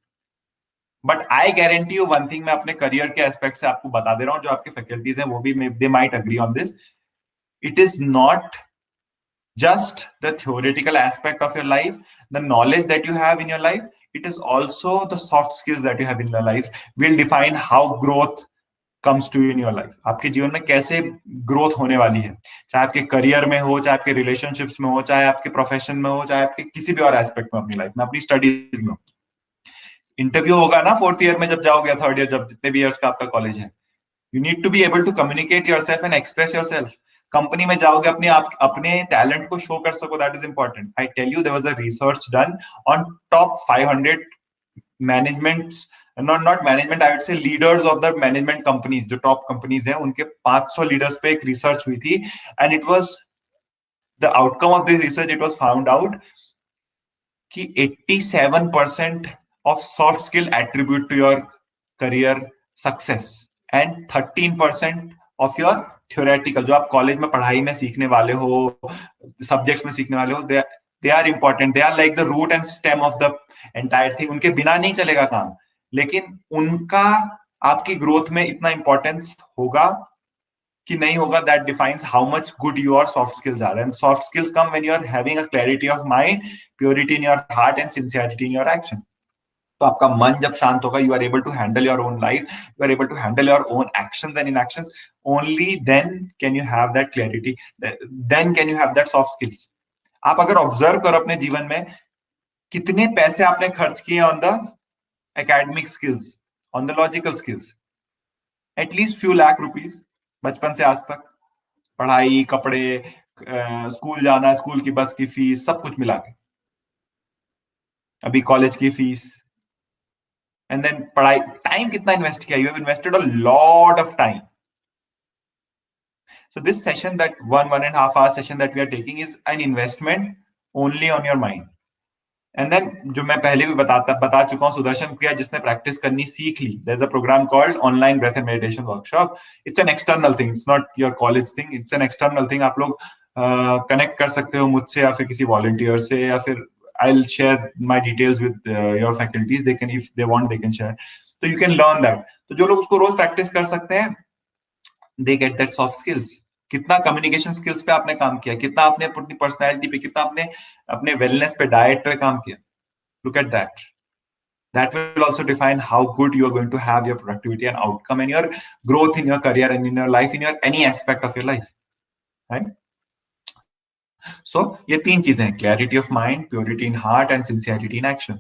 But I guarantee you one thing, मैं अपने करियर के एस्पेक्ट से आपको बता दे रहा हूं, जो आपके फैकल्टीज हैं वो भी they might agree on this. It is not just the theoretical aspect of your life, the knowledge that you have in your life, it is also the soft skills that you have in your life will define how growth comes to you in your life. आपके जीवन में कैसे growth होने वाली है, चाहे आपके career में हो, चाहे आपके रिलेशनशिप्स में हो, चाहे आपके प्रोफेशन में हो, चाहे आपके किसी भी और एस्पेक्ट में अपनी लाइफ में, अपनी स्टडीज में. इंटरव्यू होगा ना 4th ईयर में जब जाओगे, 3rd ईयर, जब जितने भी ईयर्स का आपका कॉलेज है, you need to be able to communicate yourself and express yourself. Company में जाओगे, अपने टैलेंट को शो कर सको, that is important. I tell you, there was a research done on top 500 managements, not management, I would say leaders of the management companies, जो top companies हैं उनके 500 leaders पे एक रिसर्च हुई थी. And it was the outcome of this research, it was found out कि 87% of soft skill attribute to your career success and 13% of your theoretical, जो आप कॉलेज में पढ़ाई में सीखने वाले हो, सब्जेक्ट्स में सीखने वाले हो, they are important. They are like the root and stem of the entire thing. उनके बिना नहीं चलेगा काम, लेकिन उनका आपकी ग्रोथ में इतना इंपॉर्टेंस होगा कि नहीं होगा, that defines how much good your soft skills are. And soft skills come when you are having a clarity of mind, purity in your heart and sincerity in your action. तो आपका मन जब शांत होगा, you are able to handle your own life, you are able to handle your own actions and inactions. Only then can you have that clarity, then can you have that soft skills. आप अगर observe करो अपने जीवन में, कितने पैसे आपने खर्च किए on the academic skills, on the logical skills, at least few lakh rupees, बचपन से आज तक, पढ़ाई, कपड़े, स्कूल जाना, स्कूल की बस की फीस, सब कुछ मिला के, अभी कॉलेज की फीस, and then पढ़ाई, टाइम कितना इन्वेस्ट किया, you have invested a lot of time. So this session, that 1.5 hour session that we are taking, is an investment only on your mind. And then जो मैं पहले भी बता चुका हूँ, सुदर्शन क्रिया जिसने प्रैक्टिस करनी सीख ली, there's a program called online breath and meditation workshop. It's an external thing, it's not your college thing, it's an external thing. आप लोग कनेक्ट कर सकते हो मुझसे या फिर किसी वॉलंटियर से, या फिर I'll share my details with your faculties. They can, if they want, they can share. So you can learn that. तो जो लोग उसको रोज प्रैक्टिस कर सकते हैं, they get that soft skills. कितना कम्युनिकेशन स्किल्स पे आपने काम किया, कितना आपने अपनी पर्सनैलिटी पे, कितना आपने अपने वेलनेस पे, डाइट पे काम किया. Look at that. That will also define how good you are going to have your productivity and outcome and your growth in your career and in your life, in your any aspect of your life, right? So ये तीन चीजें हैं, clarity of mind, purity in heart and sincerity in action.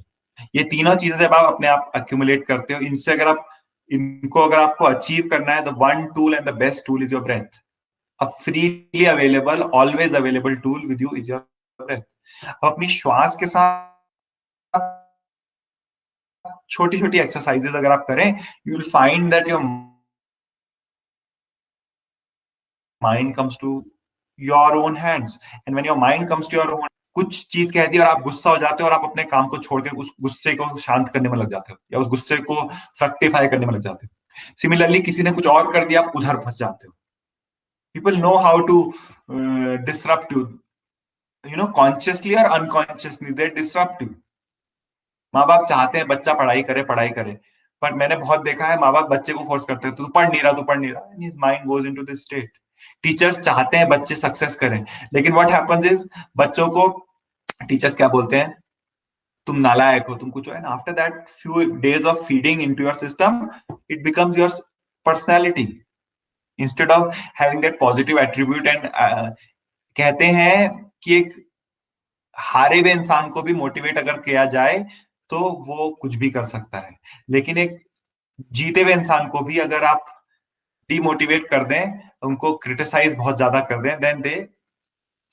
ये तीनों चीजें जब आप अपने आप एक्यूमुलेट करते हो, इनसे अगर आप इनको अगर आपको अचीव करना है, the one tool and the best tool is your breath. A freely available, always available tool with you is your breath. अपनी श्वास के साथ छोटी छोटी एक्सरसाइजेस अगर आप करें, you will find that your mind comes to your own hands, and when your mind comes to your own, कुछ चीज कह दी और आप गुस्सा हो जाते हो और आप अपने काम को छोड़कर उस गुस्से को शांत करने में लग जाते हो या उस गुस्से को फ्रक्टिफाई करने में लग जाते हो। सिमिलरली किसी ने कुछ और कर दिया, आप उधर फंस जाते हो। People know how to disrupt you, you know, consciously और अनकॉन्शियसली दे डिसरप्ट यू। माँ बाप चाहते हैं बच्चा पढ़ाई करे पढ़ाई करे, पर मैंने बहुत देखा है माँ बाप बच्चे को फोर्स करते हैं, तू पढ़ नहीं रहा, तू पढ़ नहीं रहा, and his mind goes into this state. Teachers चाहते हैं बच्चे सक्सेस करें, लेकिन व्हाट हैपेंस इज बच्चों को टीचर्स क्या बोलते हैं, तुम नालायक हो, तुम कुछ हो, and after that few days of feeding into your system, it becomes your personality instead of having that positive attribute. And कहते हैं कि एक हारे हुए इंसान को भी मोटिवेट अगर किया जाए तो वो कुछ भी कर सकता है, लेकिन एक जीते हुए इंसान को भी अगर आप डिमोटिवेट कर दें, उनको क्रिटिसाइज बहुत ज्यादा कर दें, then they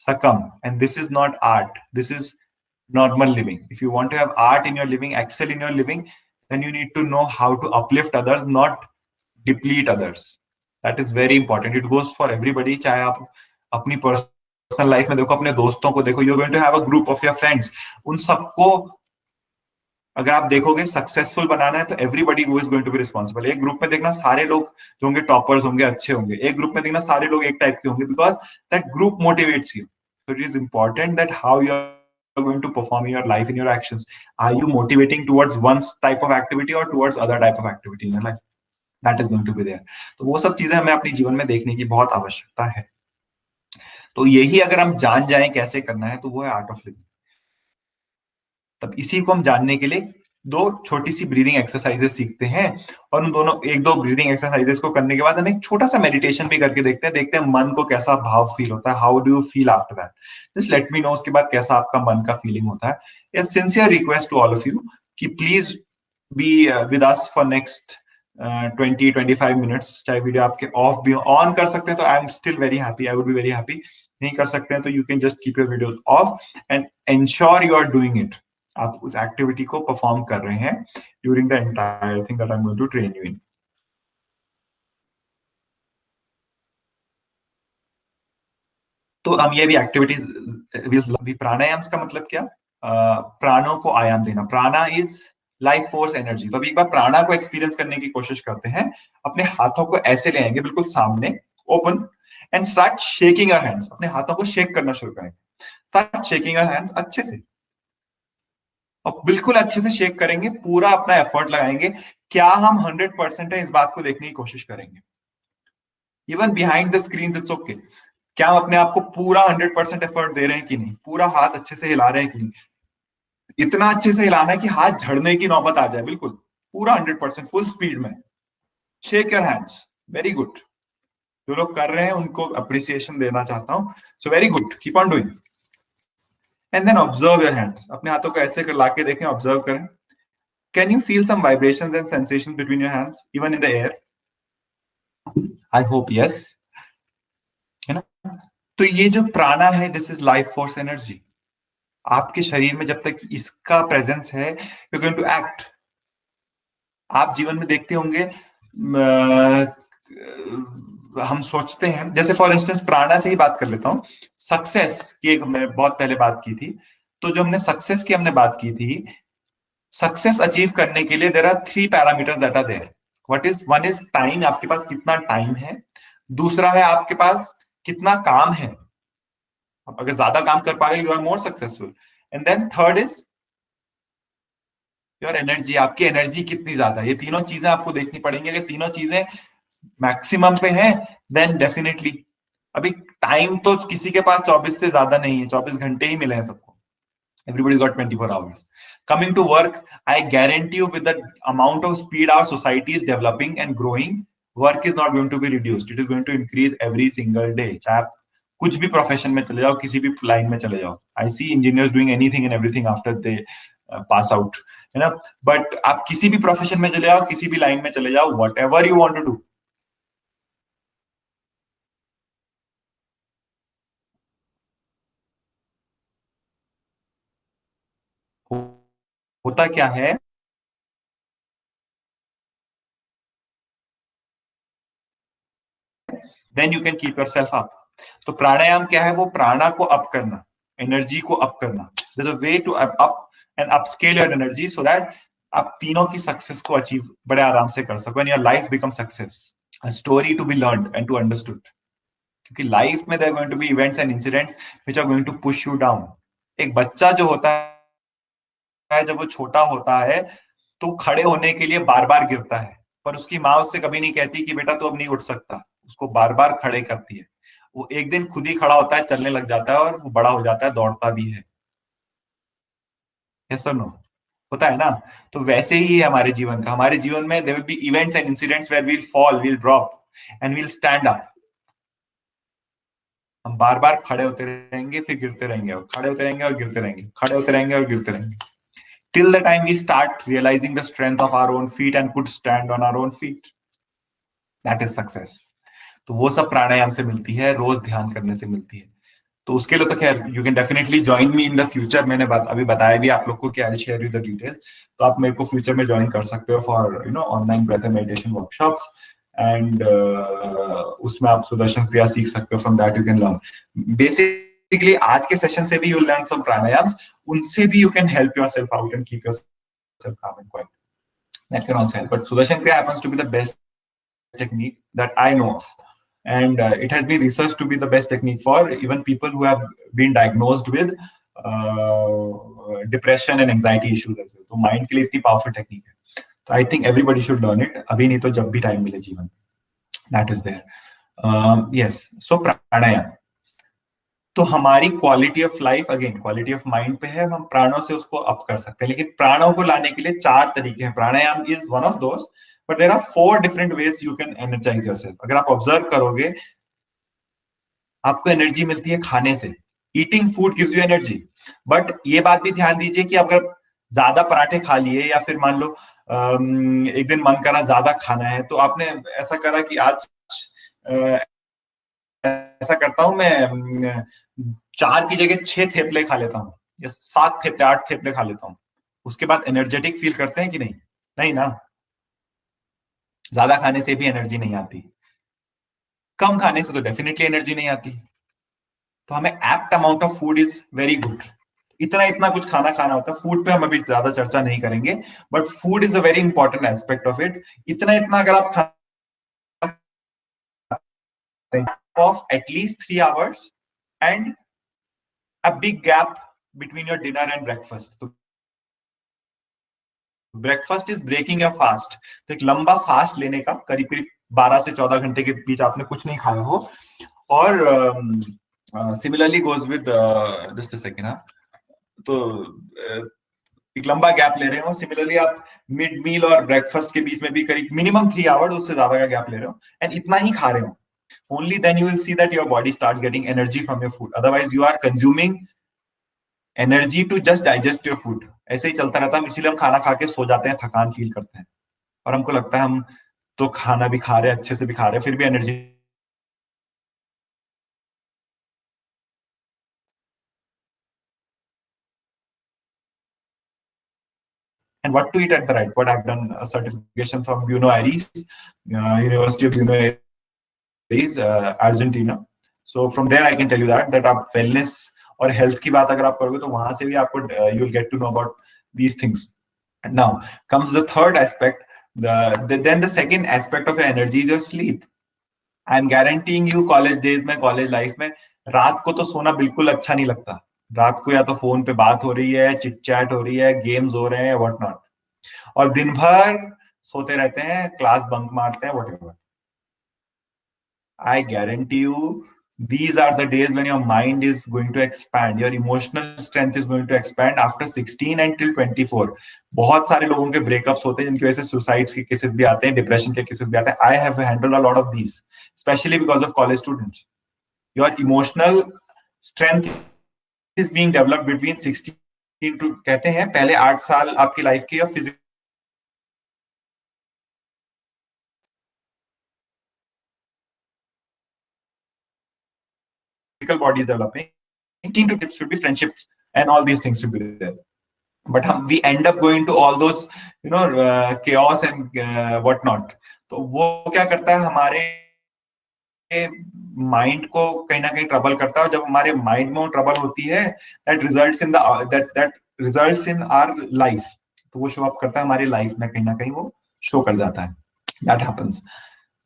succumb, and this is not art, this is normal living. If you want to have art in your living, excel in your living, then you need to know how to uplift others, not deplete others. That is very important. It goes for everybody. चाहे आप अपनी personal life में देखो, अपने दोस्तों को देखो, you're going to have a group of your friends, उन सबको अगर आप देखोगे सक्सेसफुल बनाना है तो everybody who is going to be responsible. एक ग्रुप में देखना सारे लोग जो होंगे टॉपर्स होंगे, अच्छे होंगे, एक ग्रुप में देखना सारे लोग एक टाइप के होंगे, because that group motivates you. So it is important that how you are going to perform your life in your actions. Are you motivating towards one type of activity और towards other type of activity in your life, that is going to be there. तो वो सब चीजें हमें अपने जीवन में देखने की बहुत आवश्यकता है। तो यही अगर हम जान जाएं कैसे करना है, तो वो है आर्ट ऑफ लिविंग। तब इसी को हम जानने के लिए दो छोटी सी ब्रीदिंग एक्सरसाइजेस सीखते हैं, और उन दोनों एक दो ब्रीदिंग एक्सरसाइजेस को करने के बाद हम एक छोटा सा मेडिटेशन भी करके देखते हैं मन को कैसा भाव फील होता है, how do you feel after that, just let me know उसके बाद कैसा आपका मन का फीलिंग होता है। A sincere request to all of you कि please be with us for next 20-25 minutes. चाहे वीडियो आपके ऑफ भी ऑन कर सकते हैं तो I am still very happy, I would be very happy. नहीं कर सकते हैं तो you can just keep your videos of and ensure you are doing it. आप उस एक्टिविटी को परफॉर्म कर रहे हैं during the entire thing that I am going to train you in. तो हम ये भी एक्टिविटीज, प्राणायाम का मतलब क्या, प्राणों को आयाम देना। प्राणा इज लाइफ फोर्स एनर्जी। तो अभी एक बार प्राणा को एक्सपीरियंस करने की कोशिश करते हैं। अपने हाथों को ऐसे ले आएंगे बिल्कुल सामने, open, and start shaking your hands. अपने हाथों को शेक करना शुरू करें, स्टार्ट शेकिंग योर हैंड्स अच्छे से, और बिल्कुल अच्छे से शेक करेंगे, पूरा अपना एफर्ट लगाएंगे। क्या हम 100% है, इस बात को देखने की कोशिश करेंगे। Even behind the screen it's okay. क्या हम अपने आप को पूरा 100% एफर्ट दे रहे हैं कि नहीं, पूरा हाथ अच्छे से हिला रहे हैं कि नहीं। इतना अच्छे से हिलाना है कि हाथ झड़ने की नौबत आ जाए, बिल्कुल पूरा 100% फुल स्पीड में। Shake your hands, very good. जो लोग कर रहे हैं उनको अप्रिसिएशन देना चाहता हूं, so very good, keep on doing. And then observe your hands. अपने हाथों को ऐसे कर लाके देखें, ऑब्जर्व करें। Can you feel some vibrations and sensations between your hands even in the air? I hope yes, है ना। तो ये जो प्राणा है, this is life force energy. आपके शरीर में जब तक इसका प्रेजेंस है, यू गोइंग टू एक्ट। आप जीवन में देखते होंगे, हम सोचते हैं, जैसे फॉर इंस्टेंस प्राणा से ही बात कर लेता हूं, सक्सेस की एक हमने बहुत पहले बात की थी। तो जो हमने सक्सेस की हमने बात की थी, सक्सेस अचीव करने के लिए there are 3 parameters that are there. What is, one is time, आपके पास कितना टाइम है। दूसरा है आपके पास कितना काम है, आप अगर ज्यादा काम कर पा रहे हो, you are more successful. And then third is your energy, आपकी एनर्जी कितनी ज्यादा। ये तीनों चीजें आपको देखनी पड़ेंगी। अगर तीनों चीजें मैक्सिमम पे है, देन डेफिनेटली। अभी टाइम तो किसी के पास 24 से ज्यादा नहीं है, 24 घंटे ही मिले हैं सबको, Everybody's got 24 hours. Coming to work, I guarantee you, with the amount of speed our society is developing and growing, work is not going to be reduced. It is going to increase every single day. चाहे आप कुछ भी profession में चले जाओ, किसी भी line में चले जाओ. I see engineers doing anything and everything after they pass out, है ना. But आप किसी भी प्रोफेशन में चले जाओ, किसी भी लाइन में चले जाओ, whatever you want to do, होता क्या है, then you can keep yourself up. तो प्राणायाम क्या है? वो प्राणा को अप करना, एनर्जी को अप करना. There is a way to up and upscale your energy so that आप तीनों की सक्सेस को अचीव बड़े आराम से कर सको, and your life become success, a story to be learned and to understood. क्योंकि लाइफ में there going to be events and incidents which are going to push you down. एक बच्चा जो होता है, जब वो छोटा होता है तो खड़े होने के लिए बार बार गिरता है, पर उसकी माँ उससे कभी नहीं कहती कि बेटा तू अब नहीं उठ सकता. उसको बार बार खड़े करती है. वो एक दिन खुद ही खड़ा होता है, चलने लग जाता है, और वो बड़ा हो जाता है, दौड़ता भी है. यस और नो? होता है ना. तो वैसे ही है हमारे जीवन का. हमारे जीवन में there will be events and incidents where we'll fall, we'll drop and we'll stand up. हम बार बार खड़े होते रहेंगे, फिर गिरते रहेंगे, और खड़े होते रहेंगे और गिरते रहेंगे, खड़े होते रहेंगे और गिरते रहेंगे, till the time we start realizing the strength of our own feet and could stand on our own feet. That is success. तो वो सब प्राणायाम से मिलती है, रोज ध्यान करने से मिलती है. तो उसके लिए तो खैर you can definitely join me in the future. मैंने अभी बताया भी आप लोग को कि I will share you the details. तो आप मेरे को फ्यूचर में ज्वाइन कर सकते हो for online breath and meditation workshops. And उसमें आप सुदर्शन क्रिया सीख सकते हो. From that you can learn basically. आज के सेशन से भी यू लर्न सम प्राणायाम. उनसे भी you can help yourself out and keep yourself calm and quiet. That can also help. But Sudarshan Kriya happens to be the best technique that I know of. And it has been researched to be the best technique for even people who have been diagnosed with depression and anxiety issues as well. तो mind के लिए इतनी powerful technique है. So I think everybody should learn it. अभी नहीं तो जब भी time मिले जीवन. That is there. Yes. So pranayam. तो हमारी quality of life, again quality of mind पे है. हम प्राणों से उसको अप कर सकते हैं, लेकिन प्राणों को लाने के लिए 4 तरीके हैं. Pranayama is one of those, but there are 4 different ways you can energise yourself. अगर आप ऑब्जर्व करोगे, आपको एनर्जी मिलती है खाने से. Eating food gives you energy. But ये बात भी ध्यान दीजिए कि अगर ज्यादा पराठे खा लिए, या फिर मान लो एक दिन मन करा ज्यादा खाना है, तो आपने ऐसा करा कि आज ऐसा करता हूं मैं 4 की जगह 6 थेपले खा लेता हूँ, या 7 थेपले 8 थेपले खा लेता हूँ. उसके बाद एनर्जेटिक फील करते हैं कि नहीं? नहीं ना. ज्यादा खाने से भी एनर्जी नहीं आती, कम खाने से तो डेफिनेटली एनर्जी नहीं आती. तो हमें apt amount of food is very good. इतना इतना कुछ खाना खाना होता है. फूड पे हम अभी ज्यादा चर्चा नहीं करेंगे, but food is a very important aspect of it. इतना इतना अगर आप of at least 3 hours and a big gap between your dinner and breakfast. तो breakfast is breaking your fast. तो एक लंबा फास्ट लेने का, करीब करीब 12 से 14 घंटे के बीच आपने कुछ नहीं खाया हो. और similarly goes with just a second. तो एक लंबा गैप ले रहे हो. सिमिलरली आप मिड मील और ब्रेकफास्ट के बीच में भी करीब मिनिमम 3 आवर्स, उससे ज्यादा का गैप ले रहे हो, एंड इतना ही खा रहे हो. Only then you will see that your body starts getting energy from your food. Otherwise you are consuming energy to just digest your food. ऐसे ही चलता रहता है. इसीलिए हम खाना खा के सो जाते हैं, थकान फील करते हैं, और हमको लगता है हम तो खाना भी खा रहे हैं, अच्छे से भी खा रहे हैं, फिर भी energy. And what to eat at the right? What I've done a certification from Buenos Aires, University of Buenos Aires, Argentina. So from there I can tell you that आप wellness और health की बात अगर आप करोगे, तो वहां से भी आपको you will get to know about these things. And now comes the third aspect. Then the second aspect of your energy is your sleep. I am guaranteeing you, college days में, college life में, रात को तो सोना बिल्कुल अच्छा नहीं लगता. रात को या तो फोन पे बात हो रही है, चिट चैट हो रही है, गेम्स हो रहे हैं, व्हाट नॉट, और दिन भर सोते रहते हैं, क्लास बंक मारते हैं, whatever. I guarantee you these are the days when your mind is going to expand, your emotional strength is going to expand after 16 until 24. बहुत सारे लोगों के ब्रेकअप्स होते हैं जिनकी वजह से सुसाइड्स के केसेस भी आते हैं, डिप्रेशन के केसेस भी आते हैं. I have handled a lot of these, specially because of college students. Your emotional strength is being developed between 16 to, कहते हैं पहले 8 साल आपकी लाइफ के, और physical body is developing. 18 to tips should be friendships and all these things should be there. But we end up going to all those, chaos and whatnot. तो वो क्या करता है, हमारे माइंड को कहीं ना कहीं ट्रबल करता है. जब हमारे माइंड में वो ट्रबल होती है, that results in our life. तो वो शो अप करता है हमारी लाइफ में, कहीं ना कहीं वो शो कर जाता है. That happens.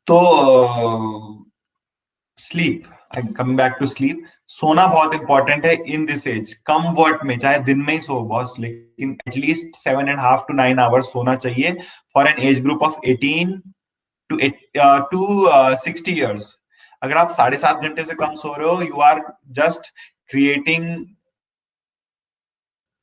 तो sleep, coming back to sleep, सोना बहुत इंपॉर्टेंट है इन दिस एज. कम वर्ट में, चाहे दिन में ही सो बॉस, लेकिन एटलीस्ट 7.5 to 9 आवर्स सोना चाहिए for an age group of 18 to 60 years. अगर आप 7.5 घंटे से कम सो रहे हो, you are just creating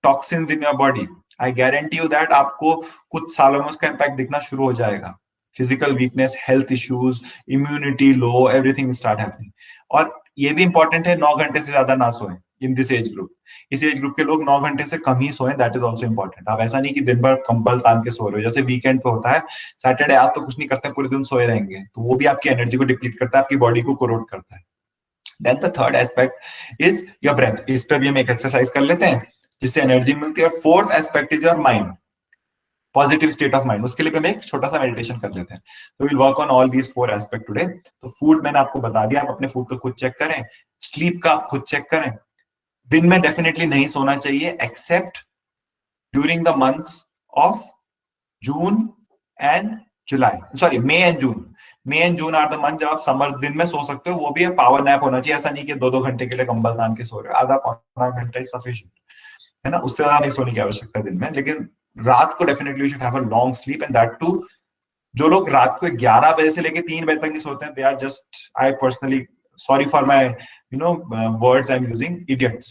toxins in your body. I guarantee you that आपको कुछ सालों में उसका इम्पैक्ट दिखना शुरू हो जाएगा. Physical weakness, health issues, immunity low, everything start happening. और ये भी इंपॉर्टेंट है, 9 घंटे से ज्यादा ना सोएं इन दिस एज ग्रुप. इस एज ग्रुप के लोग 9 घंटे से कम ही सोएं, दैट इज ऑल्सो इंपॉर्टेंट. आप ऐसा नहीं कि दिन भर कंबल तान के सो रहे हो, जैसे वीकेंड पे होता है, सैटरडे आज तो कुछ नहीं करते, पूरे दिन सोए रहेंगे, तो वो भी आपकी एनर्जी को डिप्लीट करता है, आपकी बॉडी को कोरोड करता है. Then the third aspect is your breath. इस पर भी हम एक एक्सरसाइज कर लेते हैं जिससे एनर्जी मिलती है. और fourth aspect is your mind, positive state of mind. उसके लिए हम एक छोटा सा मेडिटेशन कर लेते हैं. तो will work on all these 4 aspect today. तो फूड मैंने आपको बता दिया, आप अपने फूड को खुद चेक करें. स्लीप का आप खुद चेक करें. दिन में डेफिनेटली नहीं सोना चाहिए except during the months of June and July, sorry May and June. May and June are the month जब आप समर दिन में सो सकते हो, वो भी पावर नैप होना चाहिए. ऐसा नहीं कि 2-2 घंटे के लिए कंबल तान के सो रहे हो, आधा पौना घंटा सफिशिएंट है ना. उससे ज्यादा नहीं सोने की आवश्यकता है दिन में. लेकिन रात को definitely you should have a long sleep. And that too, जो लोग रात को 11 बजे से लेके 3 बजे तक नहीं सोते हैं, they are just, I personally, sorry for my words I am using, idiots.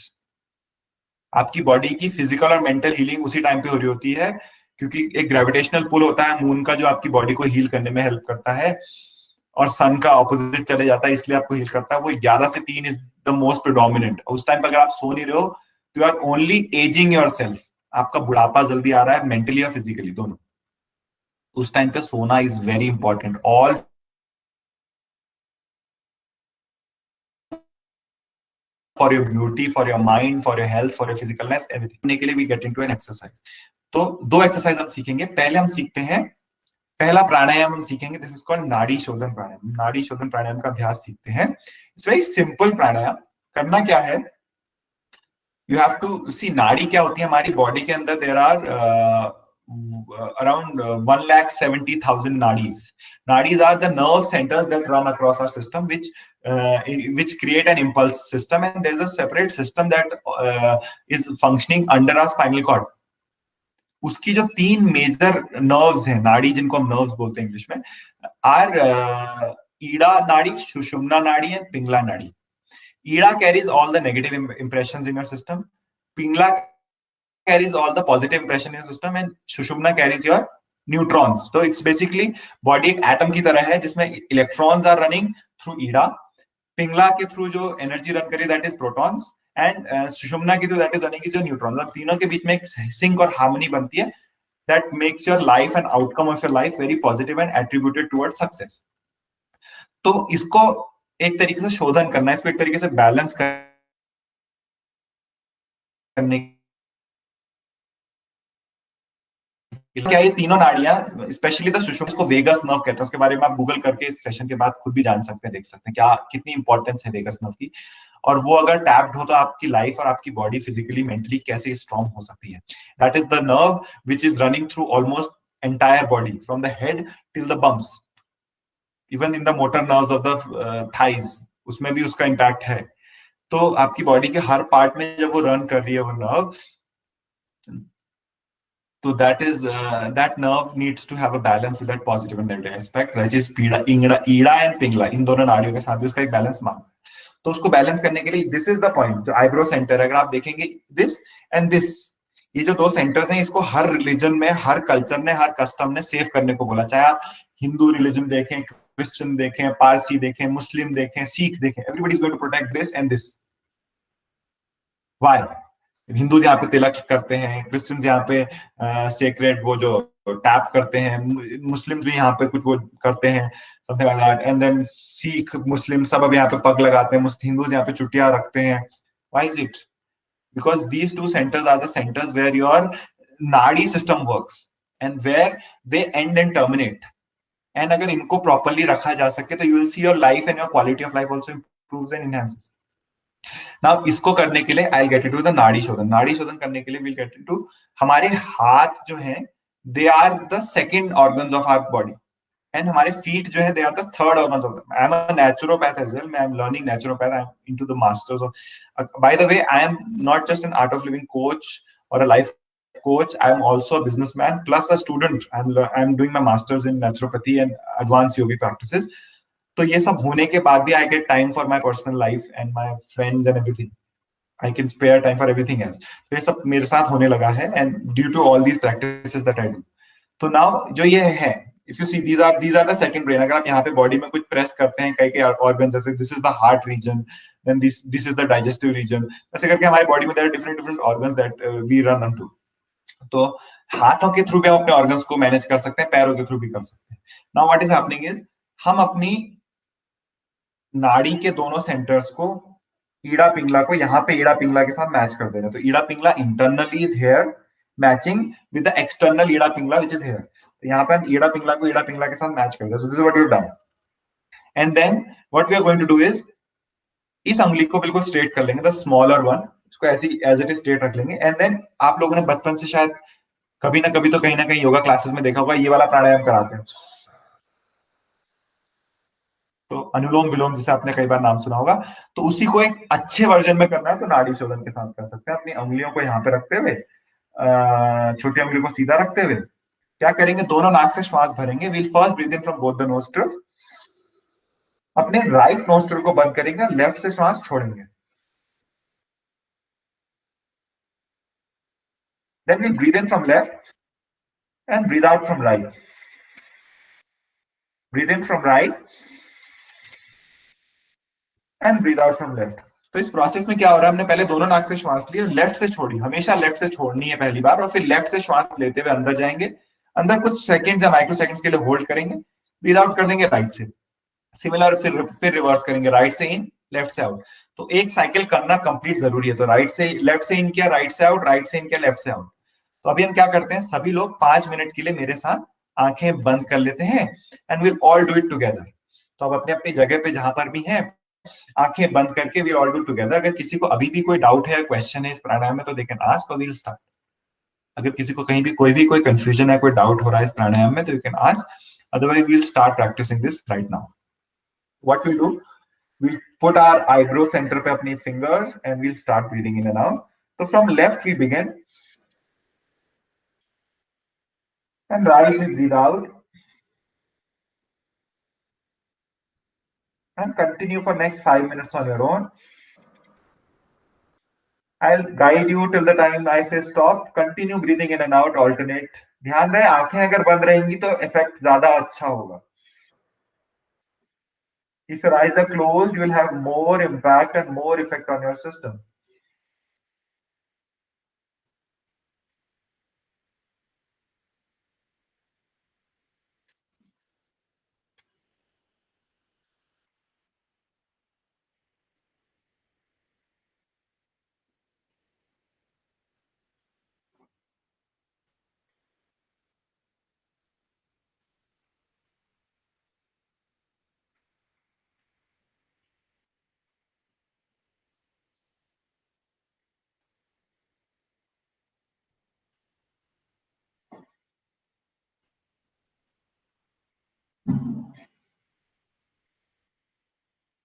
आपकी बॉडी की फिजिकल और मेंटल हीलिंग उसी टाइम पे हो रही होती है, क्योंकि एक ग्रेविटेशनल पुल होता है मून का जो आपकी बॉडी को हील करने में हेल्प करता है, और सन का ऑपोजिट चले जाता है, इसलिए आपको हील करता है. वो 11 से 3 इज द मोस्ट प्रिडोमिनेंट. उस टाइम पे अगर आप सो नहीं रहे हो, you are only aging yourself. आपका बुढ़ापा जल्दी आ रहा है, मेंटली और फिजिकली दोनों. उस टाइम पे सोना is very important. All for your beauty, for your mind, for your health, for your physicalness, everything के लिए we get into an exercise. तो 2 एक्सरसाइज हम सीखेंगे. पहले हम सीखते हैं, पहला प्राणायाम हम सीखेंगे. दिस इज कॉल्ड नाड़ी शोधन प्राणायाम. नाड़ी शोधन प्राणायाम का अभ्यास सीखते हैं. इट्स वेरी सिंपल प्राणायाम. करना क्या है, यू हैव टू सी, नाड़ी क्या होती है हमारी बॉडी के अंदर. There are around 1,70,000 nadis. Nadis are the nerve centers that run across our system, which create an impulse system, and there's a separate system that is functioning under our spinal cord. उसकी जो 3 major nerves हैं, नाड़ी जिनको हम nerves बोलते हैं English में, are Ida नाड़ी, सुषुम्ना नाड़ी एंड पिंगला नाड़ी. Ida carries all the negative impressions in your system. Pingla carries all the positive impression in your system, and Sushumna carries your neutrons. So it's basically body एक atom की तरह है जिसमें electrons are running through Ida. Pingala के through जो energy run करी that is protons, and सुषुम्ना की through that is running जो न्यूट्रॉन्स. अब तीनों के बीच में एक सिंक और हार्मनी बनती है that makes your life and outcome of your life very positive and attributed towards success. तो इसको एक तरीके से शोधन करना है, इसको एक तरीके से बैलेंस करने. क्या ये तीनों नाड़ियां, स्पेशली द सुषुम्ना को वेगस नर्व कहते हैं. उसके बारे में आप गूगल करके इस सेशन के बाद खुद भी जान सकते हैं, देख सकते हैं क्या कितनी इंपॉर्टेंस है वेगस नर्व की. और वो अगर टैप्ड हो तो आपकी लाइफ और आपकी बॉडी फिजिकली मेंटली कैसे स्ट्रॉन्ग हो सकती है. That is the nerve which is running through almost entire body from the head till the bumps, even in the motor nerves of the thighs, उसमें भी उसका इम्पैक्ट है. तो आपकी बॉडी के हर पार्ट में जब वो रन कर रही है वो नर्व, तो that nerve needs to have a balance with that positive and negative aspect, which is Ida and Pingala. इन दोनों नाड़ियों के साथ भी उसका एक बैलेंस मांगता है. तो उसको बैलेंस करने के लिए दिस इज द पॉइंट, जो आईब्रो सेंटर, अगर आप देखेंगे दिस एंड दिस, ये जो दो सेंटर्स हैं, इसको हर रिलीजन में, हर कल्चर ने, हर कस्टम ने सेव करने को बोला। चाहे आप हिंदू रिलीजन देखें, क्रिश्चियन देखें, पारसी देखें, मुस्लिम देखें, सिख देखें, everybody is going to protect this and this. Why? Hindu यहाँ पे तिलक करते हैं, क्रिश्चियंस यहाँ पे सेक्रेड वो जो टैप करते हैं, मुस्लिम भी यहाँ पे कुछ वो करते हैं, something like that. And then Sikh, Muslim सब अब यहाँ पे पग लगाते हैं, हिंदू यहाँ पे चुटिया रखते हैं। Why is it? Because these two centres are the centres where your nadi system works and where they and and terminate. एंड अगर इनको प्रॉपरली रखा जा सके तो you will see your life and your quality of life also improves and enhances. Now इसको करने के लिए आई गेट इनटू द नाड़ी शोधन। नाड़ी शोधन करने के लिए विल गेट इनटू, हमारे हाथ जो हैं they are the second organs of our body, and हमारे फीट जो है they are the third organs of them. I am a naturopath as well. I am learning naturopath. I am into the masters of, by the way, I am not just an art of living coach or a life coach. I am also a businessman plus a student. I'm doing my masters in naturopathy and advanced yogic practices. तो ये सब होने के बाद भी I get time for my personal life and my friends and everything. I can spare time for everything else. तो ये सब मेरे साथ होने लगा है and due to all these practices that I do. तो नाउ जो ये है, if you see these are the second brain. अगर आप यहाँ पे बॉडी में कुछ प्रेस करते हैं कई कई ऑर्गन, जैसे this is the heart region, then this is the digestive region, ऐसे करके हमारी बॉडी में there are different different organs that we run on. तो हाथों के थ्रू भी हम अपने ऑर्गन्स को मैनेज कर सकते हैं, पैरों के थ्रू भी कर सकते हैं। Now what is happening is, हम अपनी नाड़ी के दोनों सेंटर्स को, ईड़ा पिंगला को यहाँ पे ईड़ा पिंगला के साथ मैच कर दे रहे हैं। तो Ida Pingala internally is here matching with the external Ida Pingala which is here. तो यहाँ पे हम ईड़ा पिंगला को ईड़ा पिंगला के साथ मैच कर दे रहे हैं। This is what we have done. And then what we are going to do is, इस उंगली को बिल्कुल स्ट्रेट कर लेंगे, द स्मॉलर वन, इसको ऐसी एज इट इज स्ट्रेट रख लेंगे। एंड देन आप लोगों ने बचपन से शायद कभी ना कभी तो कहीं ना कहीं योगा क्लासेस में देखा होगा, ये वाला प्राणायाम कराते हैं। तो अनुलोम विलोम जिसे आपने कई बार नाम सुना होगा, तो उसी को एक अच्छे वर्जन में करना है तो नाड़ी शोधन के साथ कर सकते हैं। अपनी उंगलियों को यहाँ पे रखते हुए, छोटी उंगली को सीधा रखते हुए क्या करेंगे, दोनों नाक से श्वास भरेंगे। We'll first breathe in from both the nostrils, अपने राइट नोस्ट्रल को बंद करेंगे और लेफ्ट से श्वास छोड़ेंगे। Then we'll breathe in from left and breathe out from right. Breathe in from right and breathe out from left. तो इस प्रोसेस में क्या हो रहा है, हमने पहले दोनों नाक से श्वास ली और लेफ्ट से छोड़ी, हमेशा लेफ्ट से छोड़नी है पहली बार, और फिर लेफ्ट से श्वास लेते हुए अंदर जाएंगे, अंदर कुछ सेकंड्स या माइक्रो सेकंड्स के लिए होल्ड करेंगे, ब्रीथ आउट कर देंगे राइट से। सिमिलर फिर रिवर्स करेंगे, राइट से इन, लेफ्ट से आउट। तो एक साइकिल करना कंप्लीट जरूरी है। तो राइट से, लेफ्ट से इन किया, राइट से आउट, राइट से इन किया, लेफ्ट से आउट। तो अभी हम क्या करते हैं, सभी लोग 5 मिनट के लिए मेरे साथ आंखें बंद कर लेते हैं and will all do it together. तो अब अपने अपनी जगह पे जहां पर भी हैं, आंखें बंद करके विल ऑल डू टुगेदर। अगर किसी को अभी भी कोई डाउट है, क्वेश्चन है इस प्राणायाम में, तो दे कैन आस्क और विल स्टार्ट। अगर किसी को कहीं भी कोई कंफ्यूजन है, कोई डाउट हो रहा है इस प्राणायाम में, तो you can ask, otherwise we'll start practicing this right now. What we'll do, we'll put our eyebrow center पे अपनी fingers and we'll start breathing in and out. So from left we begin and right we breathe out and continue for next 5 minutes on your own. I'll guide you till the time I say stop. Continue breathing in and out, alternate. ध्यान रहे आंखें अगर बंद रहेंगी तो effect ज्यादा अच्छा होगा. If your eyes are closed, you will have more impact and more effect on your system.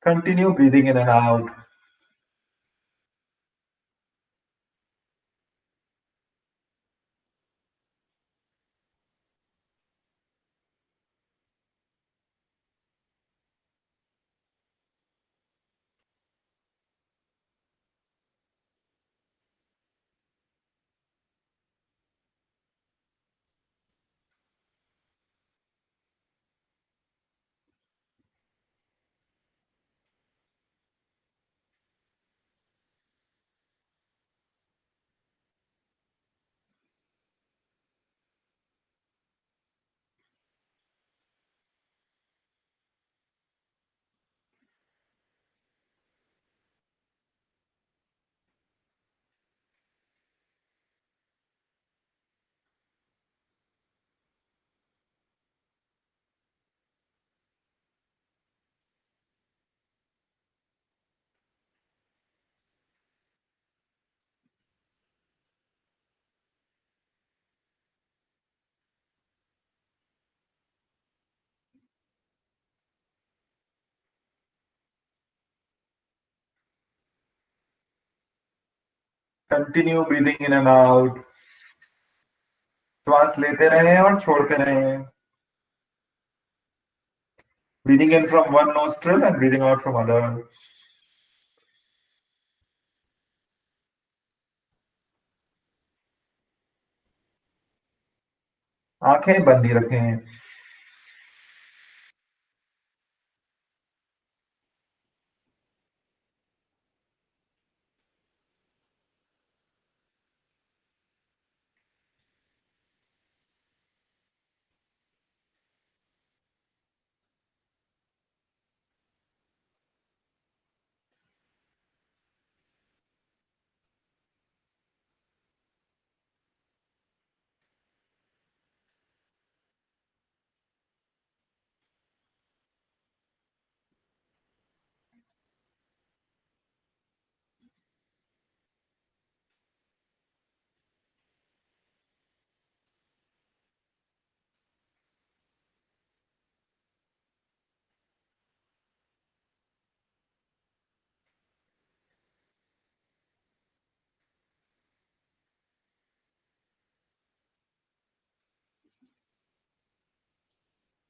Continue breathing in and out. Continue breathing in and out, श्वास लेते रहें और छोड़ते रहें. Breathing in from one nostril and breathing out from other. आंखें बंद ही रखें.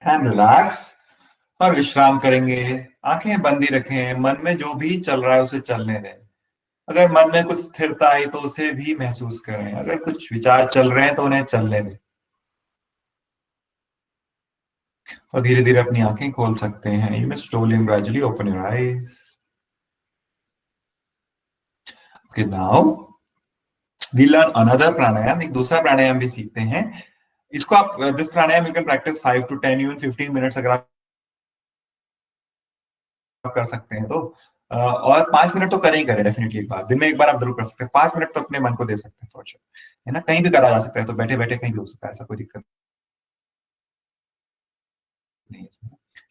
And relax. और विश्राम करेंगे. आंखें बंद ही रखें. मन में जो भी चल रहा है उसे चलने दें. अगर मन में कुछ स्थिरता आई तो उसे भी महसूस करें. अगर कुछ विचार चल रहे हैं तो उन्हें चलने दें. और धीरे धीरे अपनी आंखें खोल सकते हैं. You may slowly and gradually open your eyes. Okay, now we learn another pranayama. एक दूसरा प्राणायाम भी सीखते हैं. इसको आप this pranayama you can practise 5 to 10 even 15 minutes अगर आप कर सकते हैं तो. और 5 मिनट तो करें ही करें डेफिनेटली. एक बार दिन में एक बार आप जरूर कर सकते हैं. 5 मिनट तो अपने मन को दे सकते हैं फॉर श्योर, है ना. कहीं भी करा जा सकता है, तो बैठे बैठे कहीं भी हो सकता है, ऐसा कोई दिक्कत नहीं है.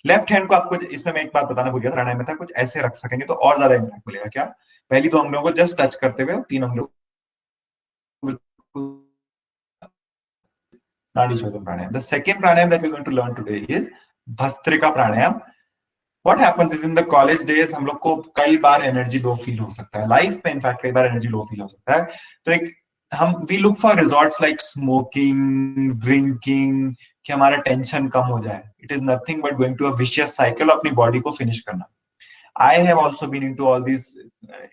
लेफ्ट हैंड को आपको इसमें मैं एक बात बताना भूल गया, प्राणायाम में था कुछ ऐसे रख सकेंगे तो और ज्यादा इम्पैक्ट मिलेगा. क्या? पहली दो अंगों को जस्ट टच करते हुए, तीन अंगों Nadi Shodhan pranayama. The second pranayama that we going to learn today is Bhastrika pranayama. What happens is in the college days हम लोग को कई बार एनर्जी लो फील हो सकता है. लाइफ में इनफैक्ट कई बार एनर्जी लो फील हो सकता है. तो एक हम we look for resorts like smoking, drinking, कि हमारा टेंशन कम हो जाए. It is nothing but going to a vicious cycle, अपनी बॉडी को फिनिश करना. I have also been into all these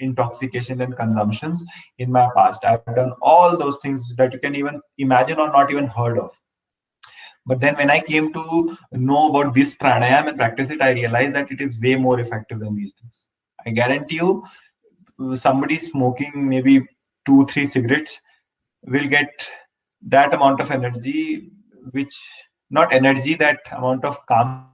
intoxication and consumptions in my past. I've done all those things that you can even imagine or not even heard of. But then when I came to know about this pranayam and practice it, I realized that it is way more effective than these things. I guarantee you, somebody smoking maybe 2-3 cigarettes will get that amount of energy, which not energy, that amount of calmness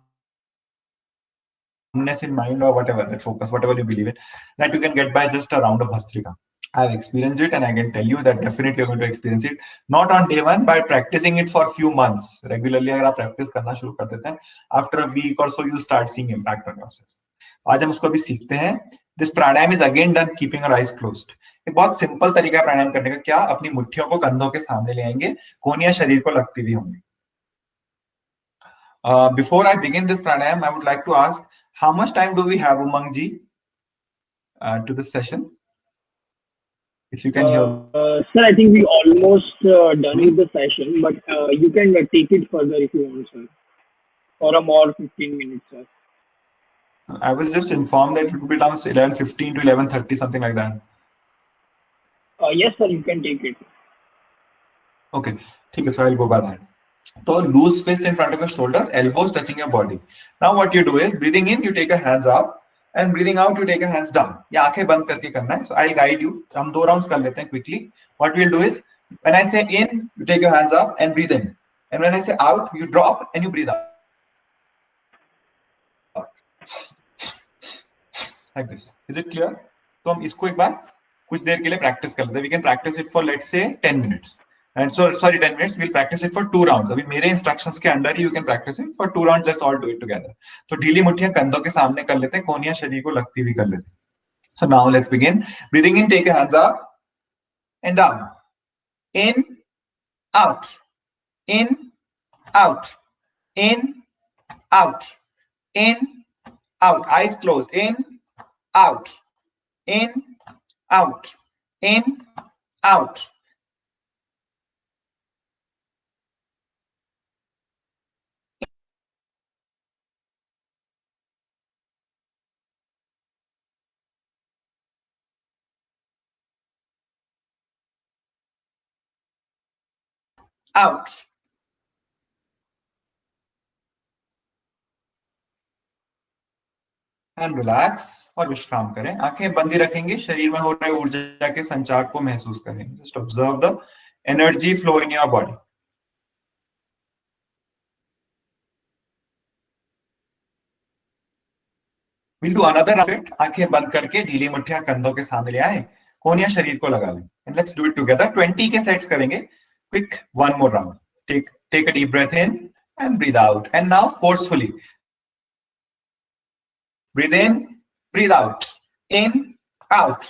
in mind or whatever, that focus, whatever you believe in, that you can get by just a round of Bhastrika. I've experienced it and I can tell you that definitely you're going to experience it. Not on day one, by practicing it for a few months. Regularly अगर आप practice करना शुरू कर देते हैं, after a week or so you'll start seeing impact on yourself. आज हम उसको भी सीखते हैं. This pranayam is again done keeping your eyes closed. एक बहुत सिंपल तरीका है प्राणायाम करने का. क्या? अपनी मुट्ठियों को कंधों के सामने ले आएंगे, कोहनियां शरीर को लगती हुई होंगी. Before I begin this pranayam, I would like to ask, how much time do we have, Umang ji, to this session? If you can hear Sir, I think we almost done me. with the session, but you can take it further if you want, sir, for a more 15 minutes, sir. I was just informed that it would be around 11:15 to 11:30, something like that. Yes, sir, you can take it. Okay, ठीक है, so I'll go by that. So loose fist in front of your shoulders, elbows touching your body. Now what you do is, breathing in, you take your hands up, and breathing out, you take your hands down. ये आंखें बंद करके करना है. So I'll guide you. हम 2 rounds कर लेते हैं quickly. What we'll do is, when I say in, you take your hands up and breathe in, and when I say out, you drop and you breathe out. Like this. Is it clear? तो हम इसको एक बार कुछ देर के लिए practice कर लेते हैं. We can practice it for let's say 10 minutes. And so, sorry, 10 minutes. We'll practice it for 2 rounds. अभी मेरे instructions के under he you can practice it for 2 rounds. Let's all do it together. तो ढीली मुट्ठियां कंधों के सामने कर लेते हैं, कोहनियां शरीर को लगती हुई कर लेते हैं. So now let's begin. Breathing in, take your hands up and down. In, out. In, out. In, out. In, out. Eyes closed. In, out. In, out. In, out, out. And relax और विश्राम करें, आंखें बंद ही रखेंगे, शरीर में हो रहे ऊर्जा के संचार को महसूस करें. Just observe the energy flow in your body. Will do another round. आंखें बंद करके ढीली मुट्ठियां कंधों के सामने ले आए, कोहनियां शरीर को लगा लें. And let's do it together. 20 के सेट्स करेंगे. Quick one more round. Take a deep breath in and breathe out. And now forcefully breathe in, breathe out, in, out,